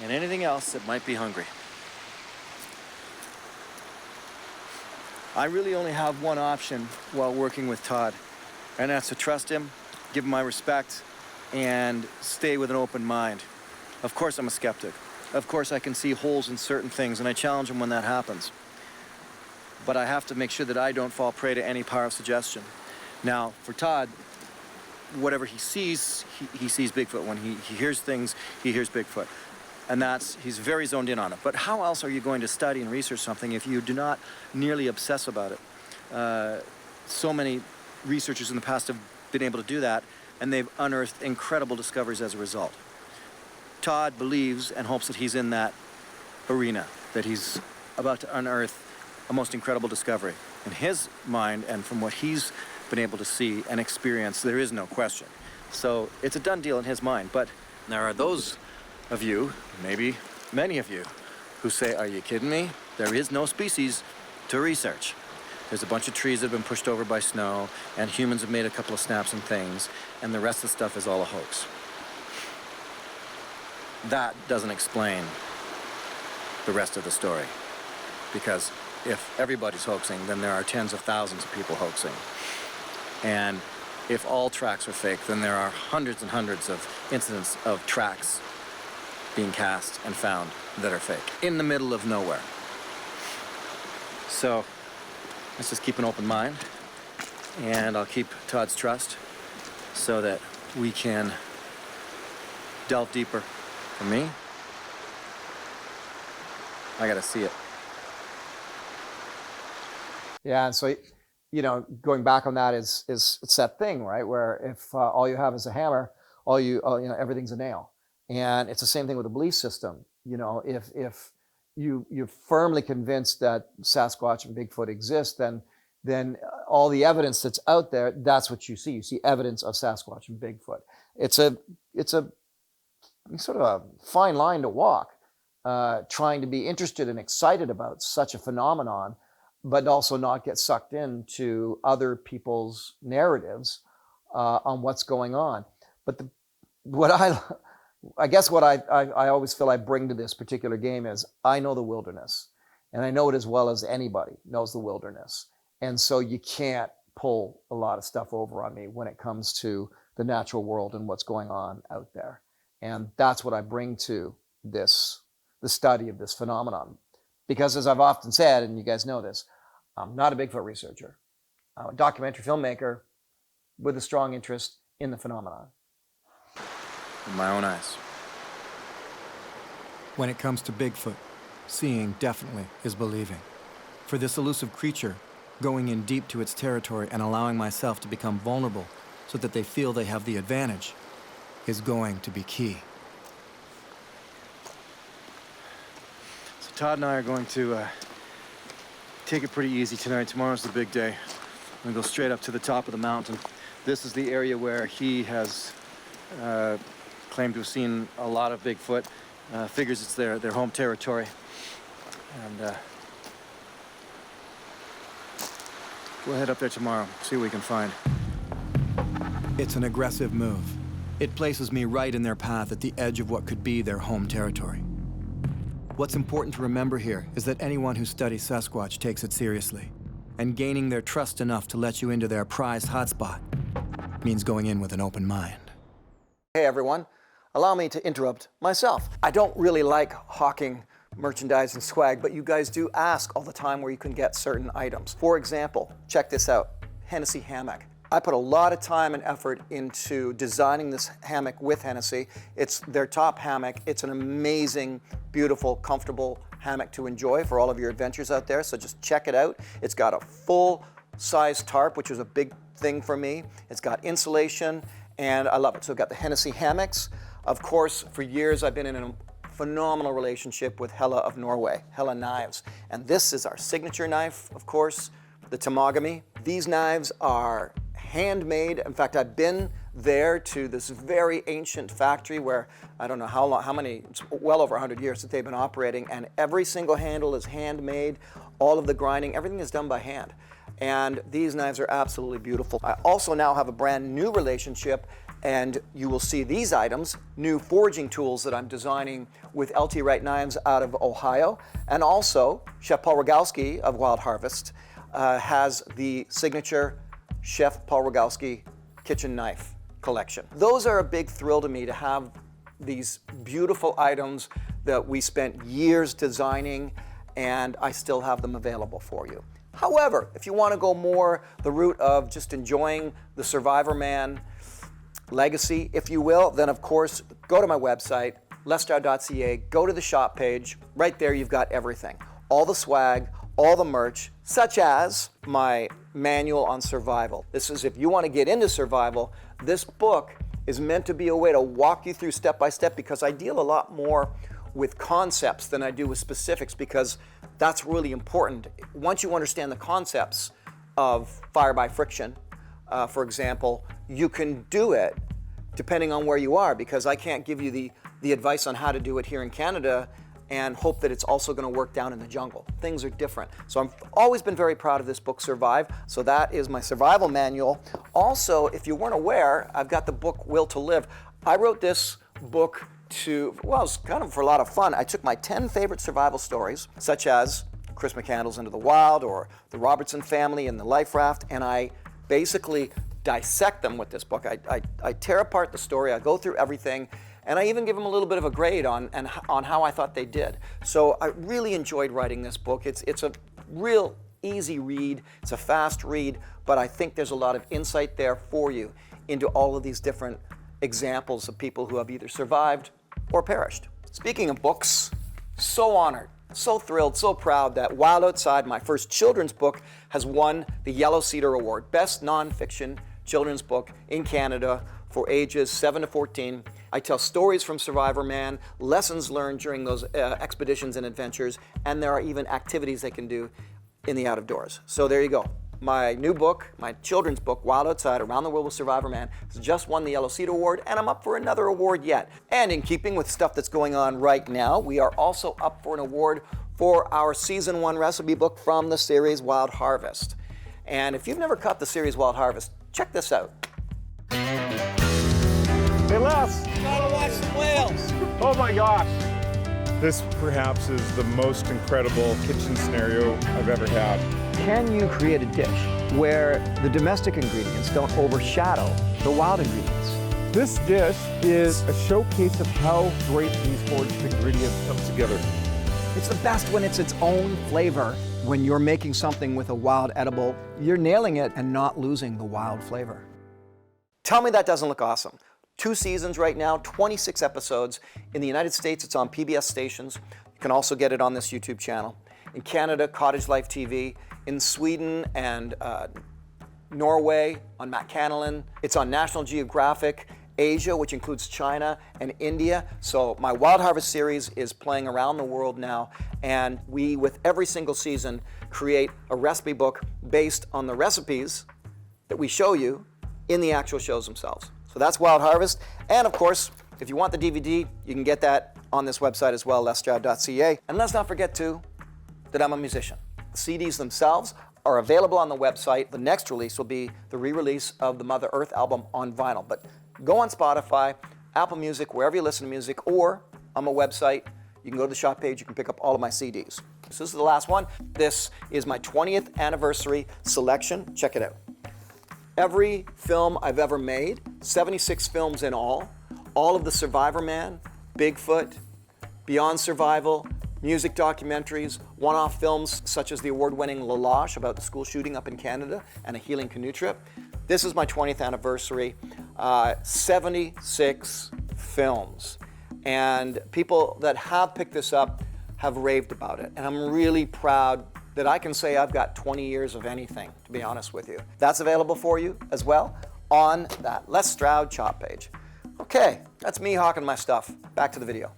and anything else that might be hungry. I really only have one option while working with Todd, and that's to trust him, give him my respect, and stay with an open mind. Of course I'm a skeptic. Of course I can see holes in certain things, and I challenge him when that happens. But I have to make sure that I don't fall prey to any power of suggestion. Now, for Todd, whatever he sees, he sees Bigfoot. When he hears things, he hears Bigfoot. And he's very zoned in on it. But how else are you going to study and research something if you do not nearly obsess about it? So many researchers in the past have been able to do that, and they've unearthed incredible discoveries as a result. Todd believes and hopes that he's in that arena, that he's about to unearth a most incredible discovery. In his mind, and from what he's been able to see and experience, there is no question. So it's a done deal in his mind. But there are those of you, maybe many of you, who say, are you kidding me? There is no species to research. There's a bunch of trees that have been pushed over by snow, and humans have made a couple of snaps and things, and the rest of the stuff is all a hoax. That doesn't explain the rest of the story. Because if everybody's hoaxing, then there are tens of thousands of people hoaxing. And if all tracks are fake, then there are hundreds and hundreds of incidents of tracks being cast and found that are fake in the middle of nowhere. So let's just keep an open mind, and I'll keep Todd's trust so that we can delve deeper. For me, I gotta see it. Yeah, and so, you know, going back on that is it's that thing, right? Where if all you have is a hammer, you know, everything's a nail. And it's the same thing with a belief system. You know, if you're firmly convinced that Sasquatch and Bigfoot exist, then all the evidence that's out there, that's what you see. You see evidence of Sasquatch and Bigfoot. It's a sort of a fine line to walk, trying to be interested and excited about such a phenomenon, but also not get sucked into other people's narratives on what's going on. But what I always feel I bring to this particular game is I know the wilderness, and I know it as well as anybody knows the wilderness. And so you can't pull a lot of stuff over on me when it comes to the natural world and what's going on out there. And that's what I bring to the study of this phenomenon. Because as I've often said, and you guys know this, I'm not a Bigfoot researcher. I'm a documentary filmmaker with a strong interest in the phenomenon. In my own eyes. When it comes to Bigfoot, seeing definitely is believing. For this elusive creature, going in deep to its territory and allowing myself to become vulnerable so that they feel they have the advantage is going to be key. So Todd and I are going to take it pretty easy tonight. Tomorrow's the big day. We're gonna go straight up to the top of the mountain. This is the area where he has claimed to have seen a lot of Bigfoot. Figures it's their home territory. And we'll head up there tomorrow, see what we can find. It's an aggressive move. It places me right in their path at the edge of what could be their home territory. What's important to remember here is that anyone who studies Sasquatch takes it seriously, and gaining their trust enough to let you into their prized hotspot means going in with an open mind. Hey everyone, allow me to interrupt myself. I don't really like hawking merchandise and swag, but you guys do ask all the time where you can get certain items. For example, check this out, Hennessy hammock. I put a lot of time and effort into designing this hammock with Hennessy. It's their top hammock. It's an amazing, beautiful, comfortable hammock to enjoy for all of your adventures out there, so just check it out. It's got a full-size tarp, which was a big thing for me. It's got insulation, and I love it. So I've got the Hennessy hammocks. Of course, for years I've been in a phenomenal relationship with Hella of Norway, Hella Knives. And this is our signature knife, of course, the Tamagami. These knives are handmade. In fact, I've been there to this very ancient factory where I don't know how many, it's well over 100 years that they've been operating, and every single handle is handmade. All of the grinding, everything is done by hand. And these knives are absolutely beautiful. I also now have a brand new relationship, and you will see these items, new forging tools that I'm designing with LT Wright Knives out of Ohio. And also, Chef Paul Rogalski of Wild Harvest has the signature Chef Paul Rogalski kitchen knife collection. Those are a big thrill to me, to have these beautiful items that we spent years designing, and I still have them available for you. However, if you want to go more the route of just enjoying the Survivorman legacy, if you will, then of course, go to my website, lestroud.ca, go to the shop page. Right there, you've got everything. All the swag, all the merch, such as my manual on survival. This is if you want to get into survival. This book is meant to be a way to walk you through step by step, because I deal a lot more with concepts than I do with specifics, because that's really important. Once you understand the concepts of fire by friction, for example, you can do it depending on where you are, because I can't give you the advice on how to do it here in Canada and hope that it's also going to work down in the jungle. Things are different. So I've always been very proud of this book, Survive. So that is my survival manual. Also, if you weren't aware, I've got the book Will to Live. I wrote this book well, it was kind of for a lot of fun. I took my 10 favorite survival stories, such as Chris McCandless Into the Wild or the Robertson family and the life raft, and I basically dissect them with this book. I tear apart the story, I go through everything, and I even give them a little bit of a grade on how I thought they did. So I really enjoyed writing this book. It's a real easy read, it's a fast read, but I think there's a lot of insight there for you into all of these different examples of people who have either survived or perished. Speaking of books, so honored, so thrilled, so proud that Wild Outside, my first children's book, has won the Yellow Cedar Award, Best Nonfiction Children's Book in Canada for ages 7 to 14. I tell stories from Survivorman, lessons learned during those expeditions and adventures, and there are even activities they can do in the out of doors. So there you go. My new book, my children's book, Wild Outside, Around the World with Survivorman, has just won the Yellow Cedar Award, and I'm up for another award yet. And in keeping with stuff that's going on right now, we are also up for an award for our Season 1 recipe book from the series Wild Harvest. And if you've never caught the series Wild Harvest, check this out. Hey Les! Gotta watch the whales. Oh my gosh! This perhaps is the most incredible kitchen scenario I've ever had. Can you create a dish where the domestic ingredients don't overshadow the wild ingredients? This dish is a showcase of how great these foraged ingredients come together. It's the best when it's its own flavor. When you're making something with a wild edible, you're nailing it and not losing the wild flavor. Tell me that doesn't look awesome. 2 seasons right now, 26 episodes. In the United States, it's on PBS stations. You can also get it on this YouTube channel. In Canada, Cottage Life TV. In Sweden and Norway, on Matt Canalan. It's on National Geographic. Asia, which includes China and India. So my Wild Harvest series is playing around the world now, and we, with every single season, create a recipe book based on the recipes that we show you in the actual shows themselves. So that's Wild Harvest. And of course, if you want the DVD, you can get that on this website as well, lesstroud.ca. And let's not forget too, that I'm a musician. The CDs themselves are available on the website. The next release will be the re-release of the Mother Earth album on vinyl. But go on Spotify, Apple Music, wherever you listen to music, or on my website. You can go to the shop page, you can pick up all of my CDs. This is the last one. This is my 20th anniversary selection. Check it out. Every film I've ever made, 76 films in all of the Survivorman, Bigfoot, Beyond Survival, music documentaries, one-off films such as the award-winning Lalache about the school shooting up in Canada and a healing canoe trip. This is my 20th anniversary, 76 films. And people that have picked this up have raved about it. And I'm really proud that I can say I've got 20 years of anything, to be honest with you. That's available for you as well on that Les Stroud shop page. Okay, that's me hawking my stuff. Back to the video.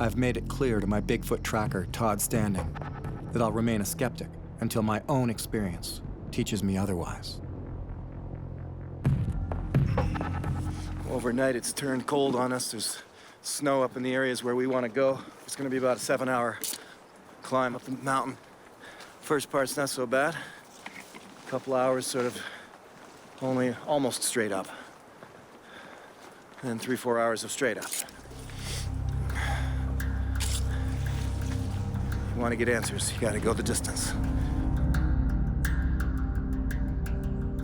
I've made it clear to my Bigfoot tracker, Todd Standing, that I'll remain a skeptic until my own experience teaches me otherwise. Overnight, it's turned cold on us. There's snow up in the areas where we want to go. It's going to be about a 7-hour climb up the mountain. First part's not so bad. A couple hours sort of only almost straight up. And then 3-4 hours of straight up. You want to get answers, you got to go the distance.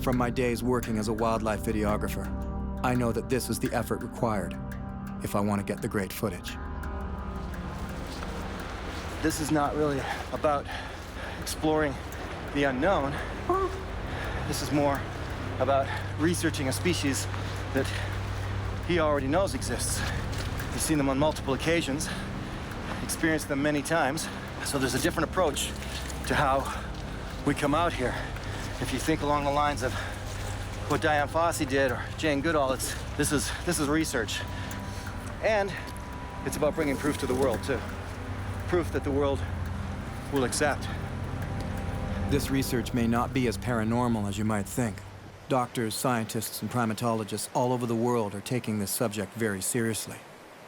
From my days working as a wildlife videographer, I know that this is the effort required if I want to get the great footage. This is not really about exploring the unknown. This is more about researching a species that he already knows exists. He's seen them on multiple occasions, experienced them many times. So there's a different approach to how we come out here if you think along the lines of what Diane Fossey did or Jane Goodall, this is research. And it's about bringing proof to the world, too. Proof that the world will accept. This research may not be as paranormal as you might think. Doctors, scientists, and primatologists all over the world are taking this subject very seriously.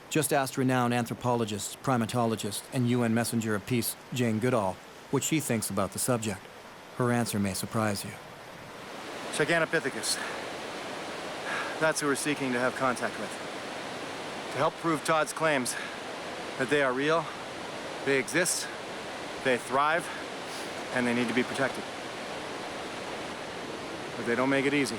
Just ask renowned anthropologist, primatologist, and UN Messenger of Peace, Jane Goodall, what she thinks about the subject. Her answer may surprise you. Gigantopithecus. That's who we're seeking to have contact with. To help prove Todd's claims that they are real, they exist, they thrive, and they need to be protected. But they don't make it easy.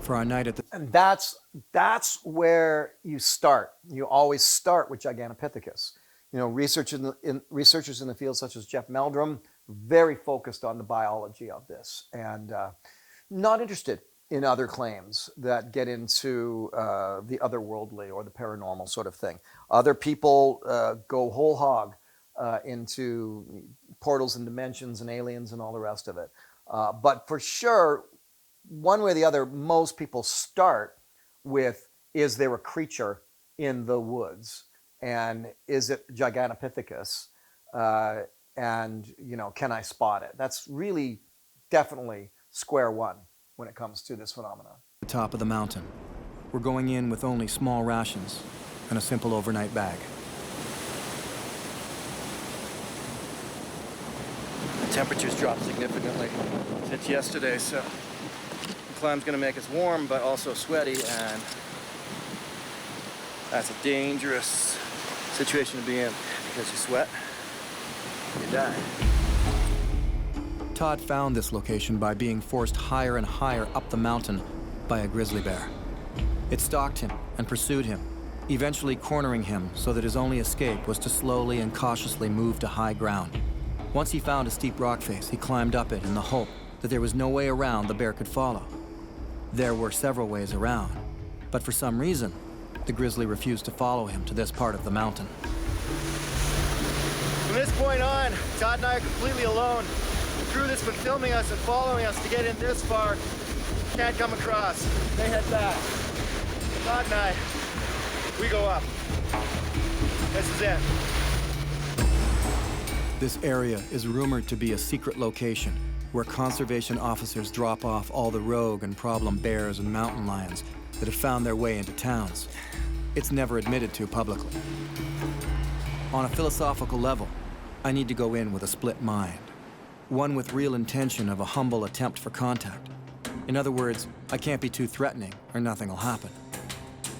For our night at the... And that's where you start. You always start with Gigantopithecus. You know, researchers in the field such as Jeff Meldrum, very focused on the biology of this and not interested in other claims that get into the otherworldly or the paranormal sort of thing. Other people go whole hog into portals and dimensions and aliens and all the rest of it. But for sure, one way or the other, most people start with, is there a creature in the woods? And is it Gigantopithecus? And, you know, can I spot it? That's really definitely square one when it comes to this phenomenon. The top of the mountain. We're going in with only small rations and a simple overnight bag. The temperature's dropped significantly since yesterday, so the climb's gonna make us warm, but also sweaty, and that's a dangerous situation to be in because you sweat, you die. Todd found this location by being forced higher and higher up the mountain by a grizzly bear. It stalked him and pursued him, eventually cornering him so that his only escape was to slowly and cautiously move to high ground. Once he found a steep rock face, he climbed up it in the hope that there was no way around the bear could follow. There were several ways around, but for some reason, the grizzly refused to follow him to this part of the mountain. From this point on, Todd and I are completely alone. The crew that's been filming us and following us to get in this far can't come across. They head back. Todd and I, we go up. This is it. This area is rumored to be a secret location where conservation officers drop off all the rogue and problem bears and mountain lions that have found their way into towns. It's never admitted to publicly. On a philosophical level, I need to go in with a split mind. One with real intention of a humble attempt for contact. In other words, I can't be too threatening or nothing will happen.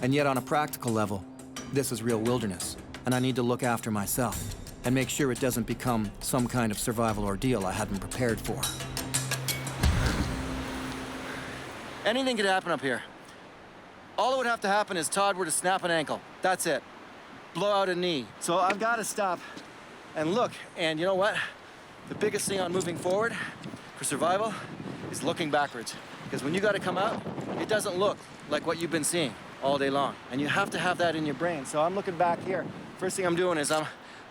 And yet on a practical level, this is real wilderness, and I need to look after myself and make sure it doesn't become some kind of survival ordeal I hadn't prepared for. Anything could happen up here. All that would have to happen is Todd were to snap an ankle. That's it. Blow out a knee. So I've got to stop and look. And you know what? The biggest thing on moving forward for survival is looking backwards. Because when you got to come out, it doesn't look like what you've been seeing all day long. And you have to have that in your brain. So I'm looking back here. First thing I'm doing is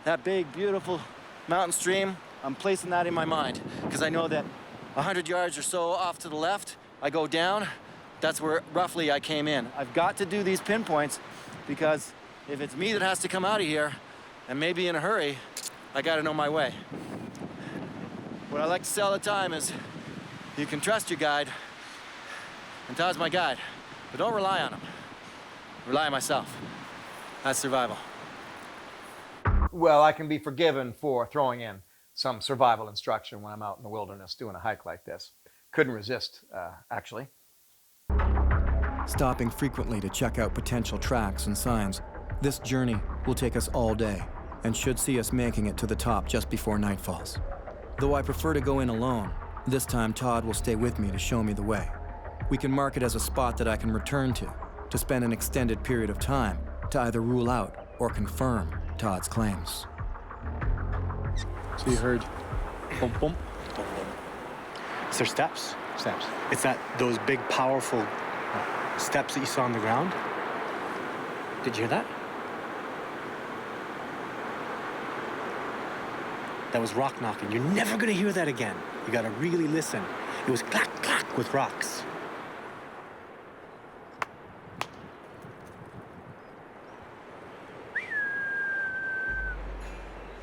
that big, beautiful mountain stream, I'm placing that in my mind. Because I know that 100 yards or so off to the left, I go down. That's where roughly I came in. I've got to do these pinpoints because if it's me that has to come out of here, and maybe in a hurry, I gotta know my way. What I like to say all the time is, you can trust your guide, and Todd's my guide, but don't rely on him. Rely on myself. That's survival. Well, I can be forgiven for throwing in some survival instruction when I'm out in the wilderness doing a hike like this. Couldn't resist, actually. Stopping frequently to check out potential tracks and signs, this journey will take us all day and should see us making it to the top just before night falls. Though I prefer to go in alone, this time Todd will stay with me to show me the way. We can mark it as a spot that I can return to spend an extended period of time to either rule out or confirm Todd's claims. So you heard bump, bump, bump, bump. Is there steps? Steps. It's those big, powerful steps that you saw on the ground? Did you hear that? That was rock knocking. You're never gonna hear that again. You gotta really listen. It was clack, clack with rocks.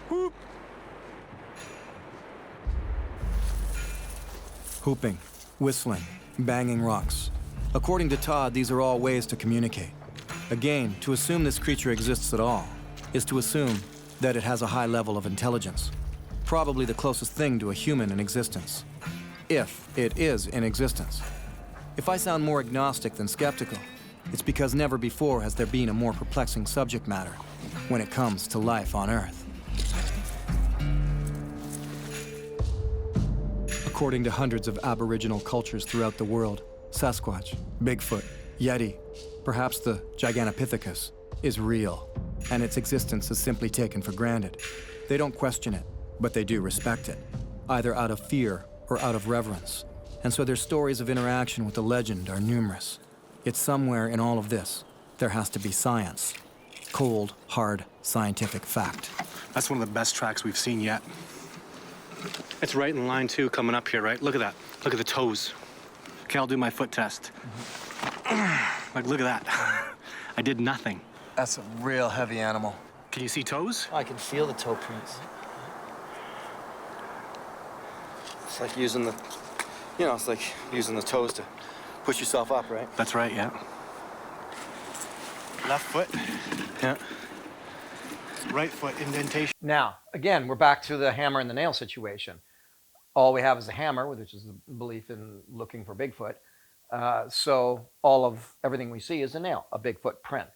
Whoop. Whooping, whistling, banging rocks. According to Todd, these are all ways to communicate. Again, to assume this creature exists at all is to assume that it has a high level of intelligence, probably the closest thing to a human in existence, if it is in existence. If I sound more agnostic than skeptical, it's because never before has there been a more perplexing subject matter when it comes to life on Earth. According to hundreds of Aboriginal cultures throughout the world, Sasquatch, Bigfoot, Yeti, perhaps the Gigantopithecus, is real, and its existence is simply taken for granted. They don't question it, but they do respect it, either out of fear or out of reverence. And so their stories of interaction with the legend are numerous. Yet somewhere in all of this, there has to be science. Cold, hard, scientific fact. That's one of the best tracks we've seen yet. It's right in line 2 coming up here, right? Look at that. Look at the toes. Okay, I'll do my foot test. Like, look at that. I did nothing. That's a real heavy animal. Can you see toes? I can feel the toe prints. It's like using the, it's like using the toes to push yourself up, right? That's right, yeah. Left foot. Yeah. Right foot indentation. Now, again, we're back to the hammer and the nail situation. All we have is a hammer, which is the belief in looking for Bigfoot. So everything we see is a nail, a Bigfoot print.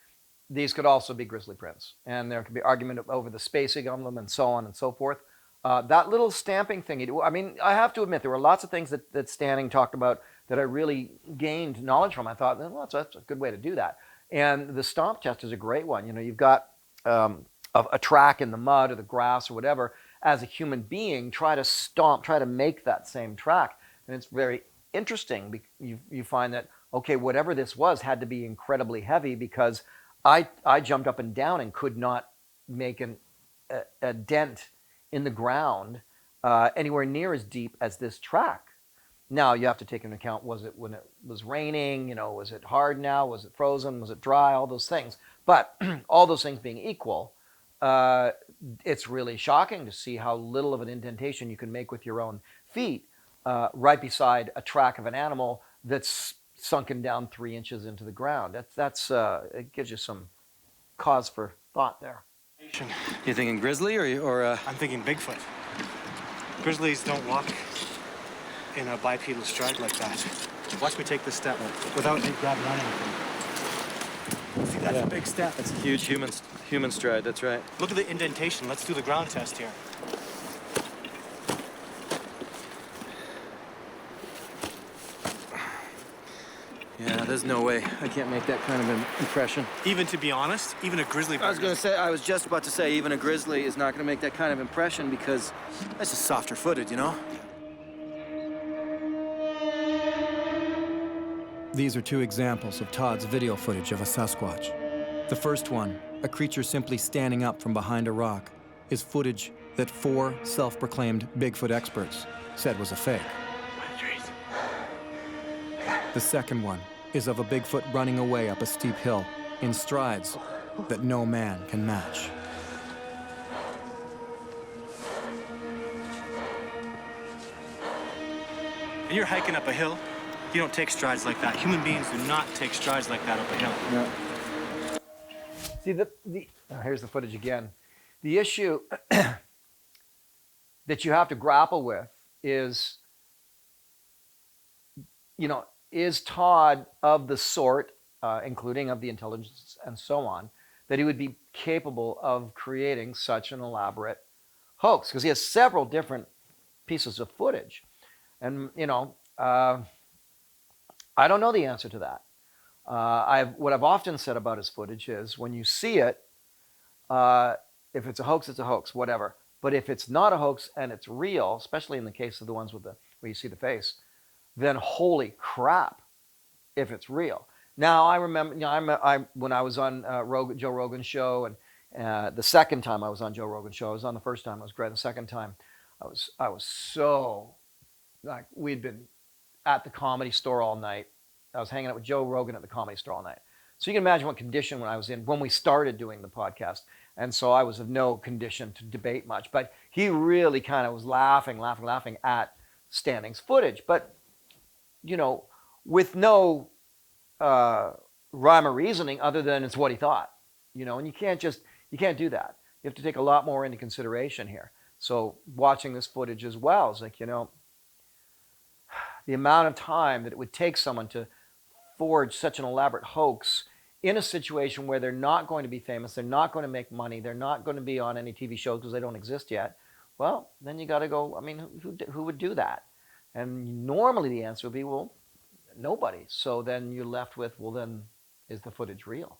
These could also be grizzly prints, and there could be argument over the spacing on them and so on and so forth. That little stamping thing, I mean, I have to admit, there were lots of things that Standing talked about that I really gained knowledge from. I thought, well, that's a good way to do that. And the stomp test is a great one. You've got a track in the mud or the grass or whatever. As a human being, try to make that same track. And it's very interesting. You find that, okay, whatever this was had to be incredibly heavy, because I jumped up and down and could not make a dent in the ground anywhere near as deep as this track. Now, you have to take into account, was it when it was raining? Was it hard now? Was it frozen? Was it dry? All those things. But all those things being equal, it's really shocking to see how little of an indentation you can make with your own feet right beside a track of an animal that's sunken down 3 inches into the ground. It gives you some cause for thought there. You thinking grizzly or I'm thinking Bigfoot. Grizzlies don't walk in a bipedal stride like that. Watch me take this step without grabbing on anything. See, that's a big step. That's a huge human stride, that's right. Look at the indentation. Let's do the ground test here. Yeah, there's no way I can't make that kind of an impression. Even, to be honest, even a grizzly bear. I was just about to say, even a grizzly is not going to make that kind of impression, because that's just softer footed, These are 2 examples of Todd's video footage of a Sasquatch. The first one, a creature simply standing up from behind a rock, is footage that 4 self-proclaimed Bigfoot experts said was a fake. The second one is of a Bigfoot running away up a steep hill in strides that no man can match. And you're hiking up a hill. You don't take strides like that. Human beings do not take strides like that up a hill. No. See, here's the footage again. The issue that you have to grapple with is, is Todd of the sort, including of the intelligence and so on, that he would be capable of creating such an elaborate hoax? Because he has several different pieces of footage. And, I don't know the answer to that. What I've often said about his footage is, when you see it, if it's a hoax, whatever. But if it's not a hoax and it's real, especially in the case of the ones where you see the face, then holy crap, if it's real. Now, I remember, when I was on Joe Rogan's show, The second time I was on Joe Rogan's show, I was on the first time, it was great. The second time, I was so, like, we'd been at the Comedy Store all night. I was hanging out with Joe Rogan at the Comedy Store all night. So you can imagine what condition when I was in when we started doing the podcast. And so I was of no condition to debate much. But he really kind of was laughing at Standing's footage. But, you know, with no rhyme or reasoning other than it's what he thought. You know, and you can't do that. You have to take a lot more into consideration here. So watching this footage as well is like, you know, the amount of time that it would take someone to forge such an elaborate hoax in a situation where they're not going to be famous, they're not going to make money, they're not going to be on any TV shows because they don't exist yet. Well, then you got to go, I mean, who would do that? And normally the answer would be, well, nobody. So then you're left with, well, then is the footage real?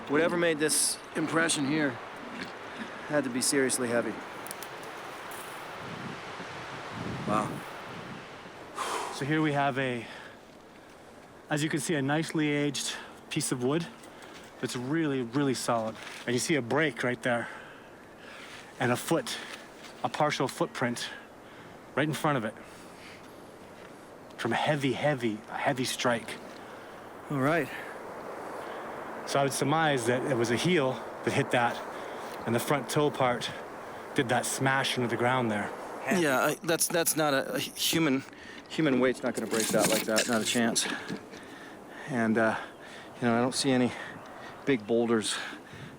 Whatever made this impression here had to be seriously heavy. Wow. So here we have as you can see, a nicely aged piece of wood that's really, really solid. And you see a break right there. And a partial footprint right in front of it. From a heavy strike. All right. So I would surmise that it was a heel that hit that, and the front toe part did that smash into the ground there. Yeah, that's not a human weight's not going to break that like that, not a chance. And you know, I don't see any big boulders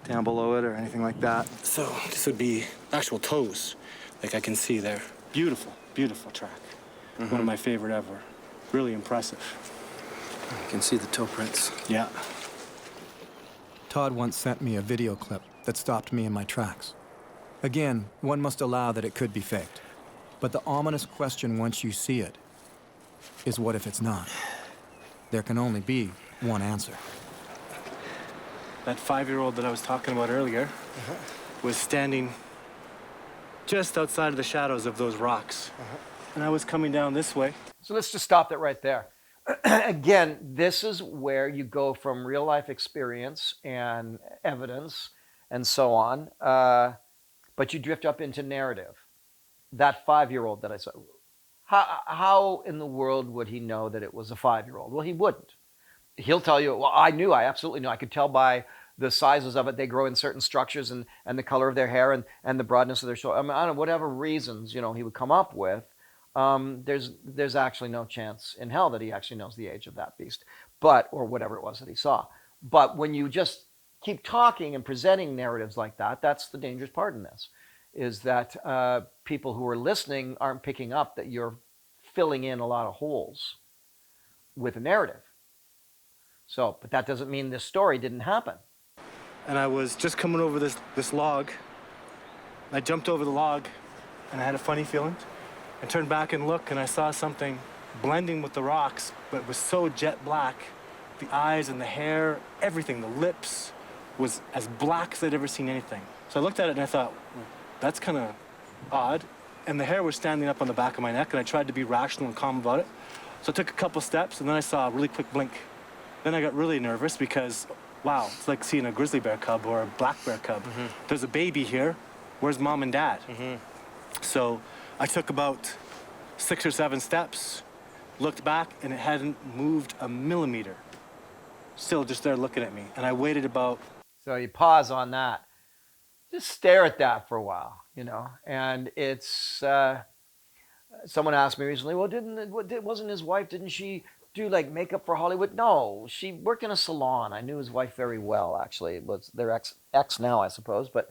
down below it or anything like that. So this would be actual toes, like I can see there. Beautiful, beautiful track. Mm-hmm. One of my favorite ever. Really impressive. You can see the toe prints. Yeah. Todd once sent me a video clip that stopped me in my tracks. Again, one must allow that it could be faked. But the ominous question once you see it is, what if it's not? There can only be one answer. That 5-year-old that I was talking about earlier was standing just outside of the shadows of those rocks. And I was coming down this way. So let's just stop that right there. Again, this is where you go from real life experience and evidence and so on, but you drift up into narrative. That 5-year-old that I saw, how in the world would he know that it was a 5-year-old? Well, he wouldn't. He'll tell you, well, I absolutely knew. I could tell by the sizes of it. They grow in certain structures and the color of their hair and the broadness of their shoulder. I mean, I don't know, whatever reasons, you know, he would come up with. There's actually no chance in hell that he actually knows the age of that beast, or whatever it was that he saw. But when you just keep talking and presenting narratives like that, that's the dangerous part in this, is that people who are listening aren't picking up that you're filling in a lot of holes with a narrative. So, but that doesn't mean this story didn't happen. And I was just coming over this log. I jumped over the log, and I had a funny feeling. I turned back and looked, and I saw something blending with the rocks, but it was so jet black. The eyes and the hair, everything, the lips, was as black as I'd ever seen anything. So I looked at it and I thought, that's kind of odd. And the hair was standing up on the back of my neck, and I tried to be rational and calm about it. So I took a couple steps, and then I saw a really quick blink. Then I got really nervous because, wow, it's like seeing a grizzly bear cub or a black bear cub. Mm-hmm. There's a baby here. Where's mom and dad? Mm-hmm. So I took about 6 or 7 steps, looked back, and it hadn't moved a millimeter. Still just there looking at me. And I waited about... So you pause on that. Just stare at that for a while, you know. And it's... someone asked me recently, well, wasn't his wife, didn't she do like makeup for Hollywood? No, she worked in a salon. I knew his wife very well, actually. It was their ex now, I suppose. But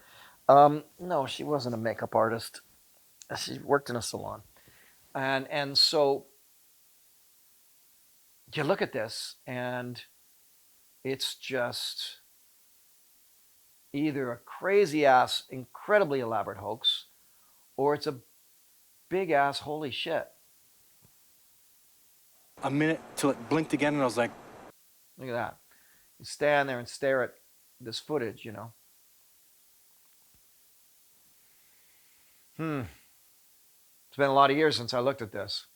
no, she wasn't a makeup artist. She worked in a salon. And so you look at this, and it's just either a crazy-ass, incredibly elaborate hoax, or it's a big-ass holy shit. A minute till it blinked again, and I was like, Look at that. You stand there and stare at this footage, you know. It's been a lot of years since I looked at this.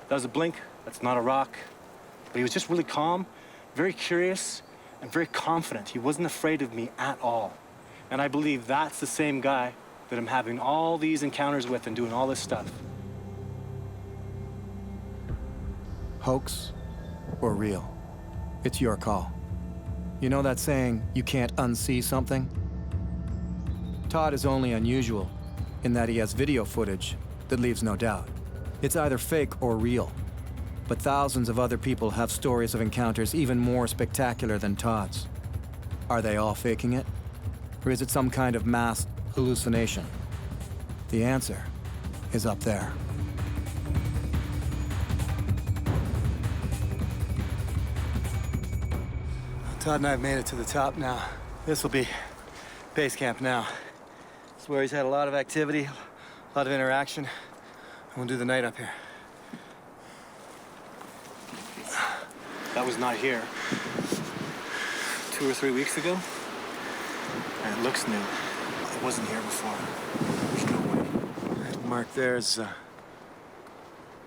That was a blink. That's not a rock. But he was just really calm, very curious, and very confident. He wasn't afraid of me at all. And I believe that's the same guy that I'm having all these encounters with and doing all this stuff. Hoax or real? It's your call. You know that saying, you can't unsee something? Todd is only unusual in that he has video footage that leaves no doubt. It's either fake or real. But thousands of other people have stories of encounters even more spectacular than Todd's. Are they all faking it? Or is it some kind of mass hallucination? The answer is up there. Todd and I have made it to the top now. This will be base camp now. It's where he's had a lot of activity, a lot of interaction. We'll do the night up here. That was not here 2 or 3 weeks ago. And it looks new. It wasn't here before. There's no way. Mark there's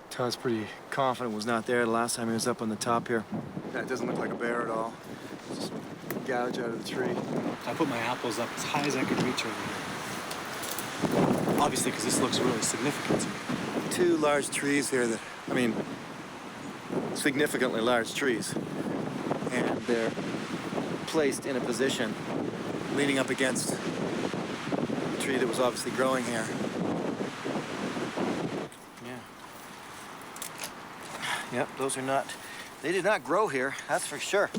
Todd's pretty confident was not there the last time he was up on the top here. That doesn't look like a bear at all. It's just a gouge out of the tree. I put my apples up as high as I could reach over here. Obviously, because this looks really significant to me. 2 large trees here that, I mean, significantly large trees. And they're placed in a position leaning up against a tree that was obviously growing here. Yeah. Yep, those are not, they did not grow here, that's for sure.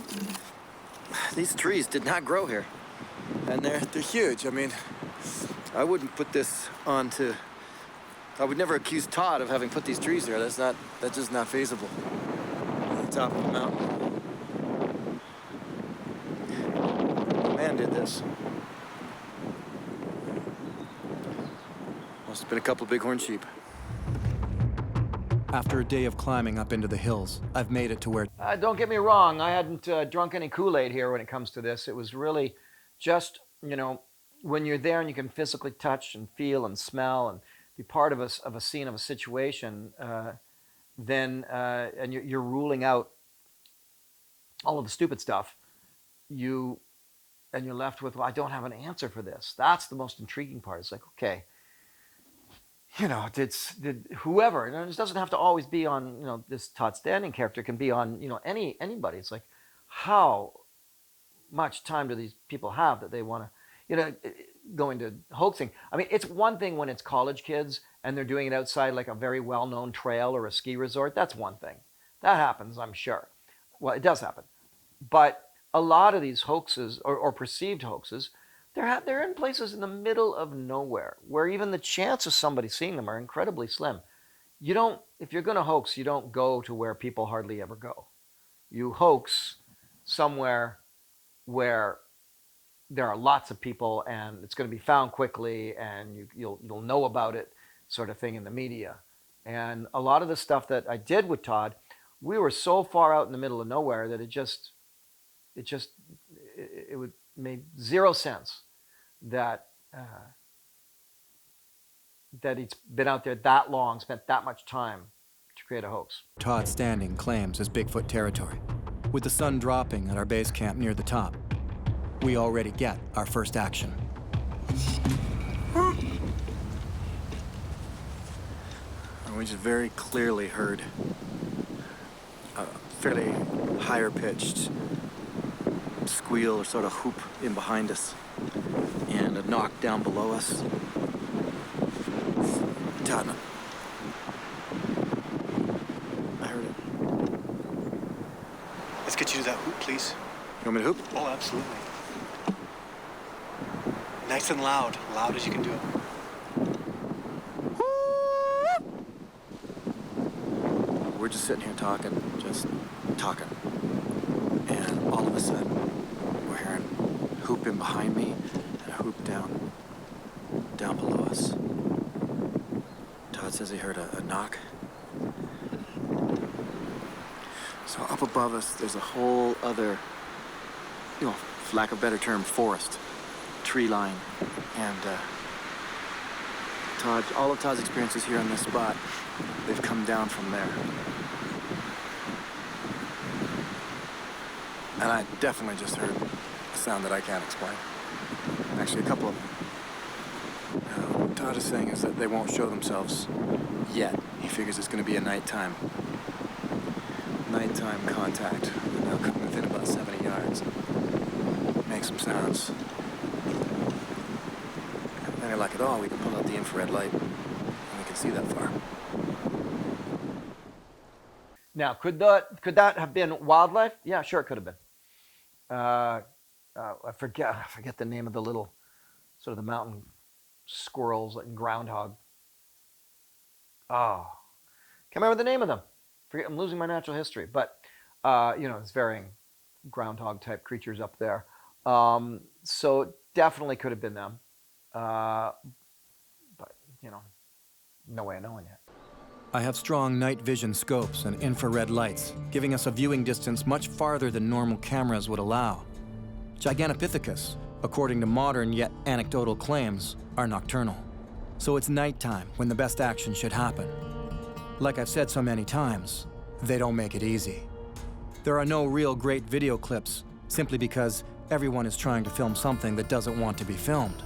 These trees did not grow here. And they're huge. I mean, I wouldn't put this onto, I would never accuse Todd of having put these trees there. That's just not feasible. On the top of the mountain. Man did this. Must have been a couple of bighorn sheep. After a day of climbing up into the hills, I've made it to where... Don't get me wrong, I hadn't drunk any Kool-Aid here when it comes to this. It was really just, you know, when you're there and you can physically touch and feel and smell and be part of a scene, of a situation, then, and you're ruling out all of the stupid stuff, you're left with, well, I don't have an answer for this. That's the most intriguing part. It's like, okay, you know, did whoever, and it doesn't have to always be on, you know, this Todd Standing character, it can be on, you know, anybody. It's like, how much time do these people have that they want to, you know, go into hoaxing? I mean, it's one thing when it's college kids and they're doing it outside like a very well-known trail or a ski resort. That's one thing. That happens, I'm sure. Well, it does happen. But a lot of these hoaxes or perceived hoaxes, they're in places in the middle of nowhere where even the chance of somebody seeing them are incredibly slim. You don't, if you're going to hoax, you don't go to where people hardly ever go. You hoax somewhere where there are lots of people and it's going to be found quickly and you'll know about it, sort of thing, in the media. And a lot of the stuff that I did with Todd, we were so far out in the middle of nowhere that it would made zero sense that that he's been out there that long, spent that much time to create a hoax. Todd Standing claims as Bigfoot territory. With the sun dropping at our base camp near the top, we already get our first action. And we just very clearly heard a fairly higher pitched squeal or sort of hoop in behind us and a knock down below us. Todd, I heard it. Let's get you to that hoop, please. You want me to hoop? Oh, absolutely. Nice and loud. Loud as you can do it. We're just sitting here talking, and all of a sudden, we're hearing a hoop in behind me and a hoop down below us. Todd says he heard a knock. So up above us, there's a whole other, for lack of a better term, forest, tree line. And all of Todd's experiences here on this spot, they've come down from there. And I definitely just heard a sound that I can't explain. Actually, a couple of them. What Todd is saying is that they won't show themselves yet. He figures it's going to be a nighttime contact. And they'll come within about 70 yards and make some sounds. If any luck at all, we can pull out the infrared light and we can see that far. Now, could that have been wildlife? Yeah, sure, it could have been. I forget the name of the little, sort of the mountain squirrels and groundhog. Oh, can't remember the name of them. I'm losing my natural history, but it's varying groundhog type creatures up there. So it definitely could have been them. But no way of knowing yet. I have strong night vision scopes and infrared lights, giving us a viewing distance much farther than normal cameras would allow. Gigantopithecus, according to modern yet anecdotal claims, are nocturnal. So it's nighttime when the best action should happen. Like I've said so many times, they don't make it easy. There are no real great video clips, simply because everyone is trying to film something that doesn't want to be filmed.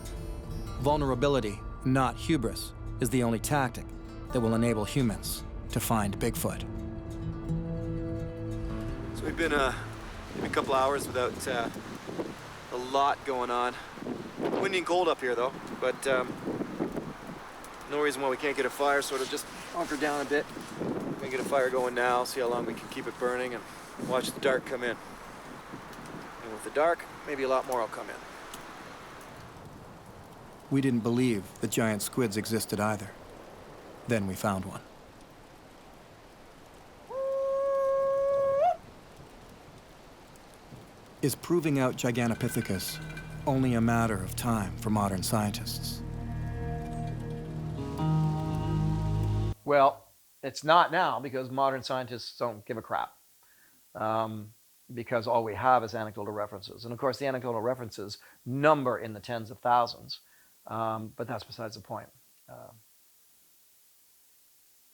Vulnerability, not hubris, is the only tactic that will enable humans to find Bigfoot. So we've been a couple hours without a lot going on. Windy and cold up here though, but no reason why we can't get a fire, sort of just hunker down a bit. We can get a fire going now, see how long we can keep it burning, and watch the dark come in. And with the dark, maybe a lot more will come in. We didn't believe that giant squids existed either. Then we found one. Is proving out Gigantopithecus only a matter of time for modern scientists? Well, it's not now, because modern scientists don't give a crap. Because all we have is anecdotal references. And of course, the anecdotal references number in the tens of thousands. But that's besides the point.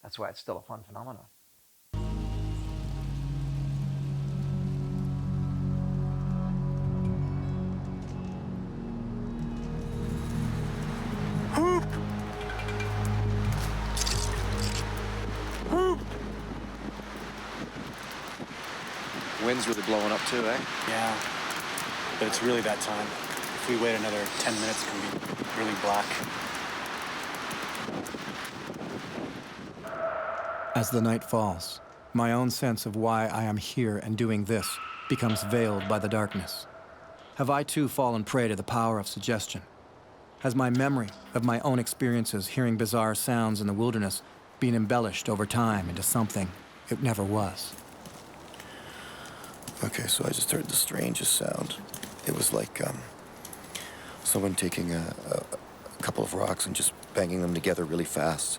That's why it's still a fun phenomenon. Hoop! Hoop! Wind's really blowing up too, eh? Yeah, but it's really that time. If we wait another 10 minutes, it can be really black. As the night falls, my own sense of why I am here and doing this becomes veiled by the darkness. Have I too fallen prey to the power of suggestion? Has my memory of my own experiences hearing bizarre sounds in the wilderness been embellished over time into something it never was? Okay, so I just heard the strangest sound. It was like someone taking a couple of rocks and just banging them together really fast.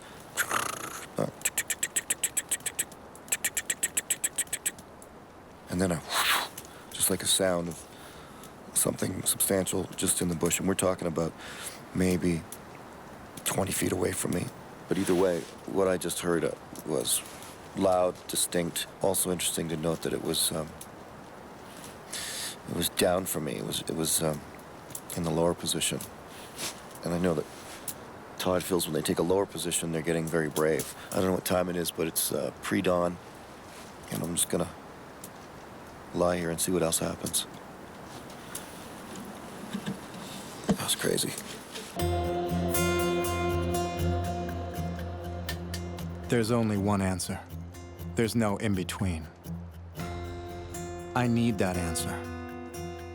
And then just like a sound of something substantial just in the bush. And we're talking about maybe 20 feet away from me. But either way, what I just heard was loud, distinct. Also interesting to note that it was down from me. It was in the lower position. And I know that Todd feels when they take a lower position, they're getting very brave. I don't know what time it is, but it's pre-dawn. And I'm just gonna lie here and see what else happens. That was crazy. There's only one answer. There's no in-between. I need that answer.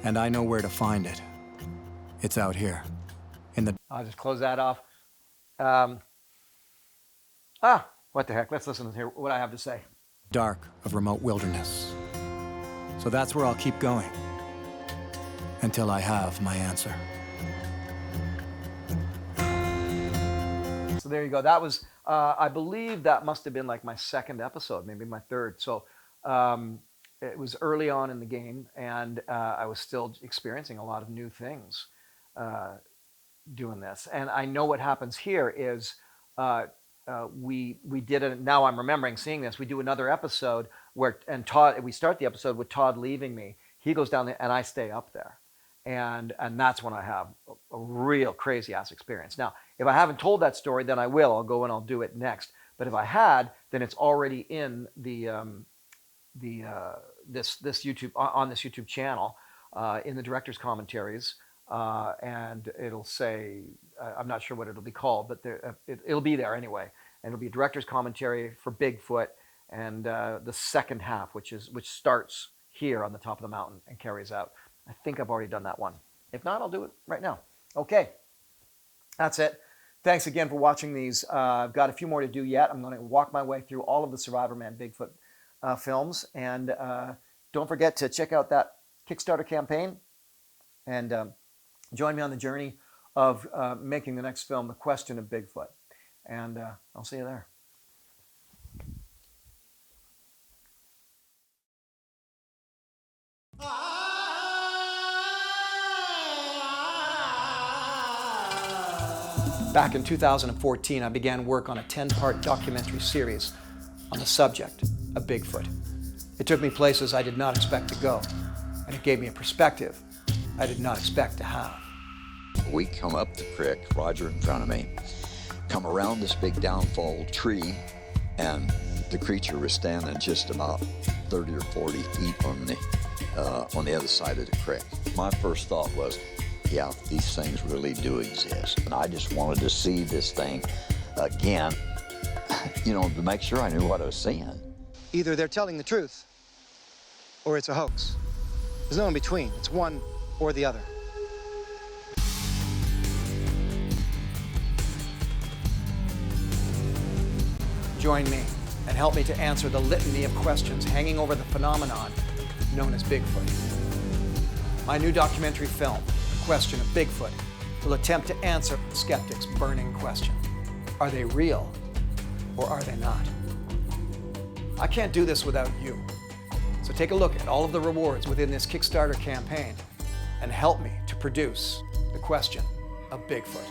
And I know where to find it. It's out here, in the... I'll just close that off. What the heck? Let's listen to hear what I have to say. dark of remote wilderness. So that's where I'll keep going. Until I have my answer. So there you go. That was, I believe that must have been like my second episode, maybe my third. So it was early on in the game, and I was still experiencing a lot of new things doing this. And I know what happens here is we did it. Now I'm remembering seeing this. We do another episode where, and Todd, we start the episode with Todd leaving me. He goes down there, and I stay up there. And that's when I have a real crazy ass experience. Now, if I haven't told that story, then I will. I'll go and I'll do it next. But if I had, then it's already in this YouTube on this YouTube channel in the director's commentaries, and it'll say I'm not sure what it'll be called, but it'll be there anyway. And it'll be a director's commentary for Bigfoot, and the second half, which starts here on the top of the mountain and carries out. I think I've already done that one. If not, I'll do it right now. Okay, that's it. Thanks again for watching these. I've got a few more to do yet. I'm going to walk my way through all of the Survivorman Bigfoot films. And don't forget to check out that Kickstarter campaign and join me on the journey of making the next film, The Question of Bigfoot. And I'll see you there. Back in 2014, I began work on a 10-part documentary series on the subject of Bigfoot. It took me places I did not expect to go, and it gave me a perspective I did not expect to have. We come up the creek, Roger in front of me, come around this big downfall tree, and the creature was standing just about 30 or 40 feet on the other side of the creek. My first thought was, yeah, these things really do exist. And I just wanted to see this thing again, to make sure I knew what I was seeing. Either they're telling the truth, or it's a hoax. There's no in between. It's one or the other. Join me and help me to answer the litany of questions hanging over the phenomenon known as Bigfoot. My new documentary film, The Question of Bigfoot, will attempt to answer the skeptic's burning question. Are they real or are they not? I can't do this without you. So take a look at all of the rewards within this Kickstarter campaign and help me to produce The Question of Bigfoot.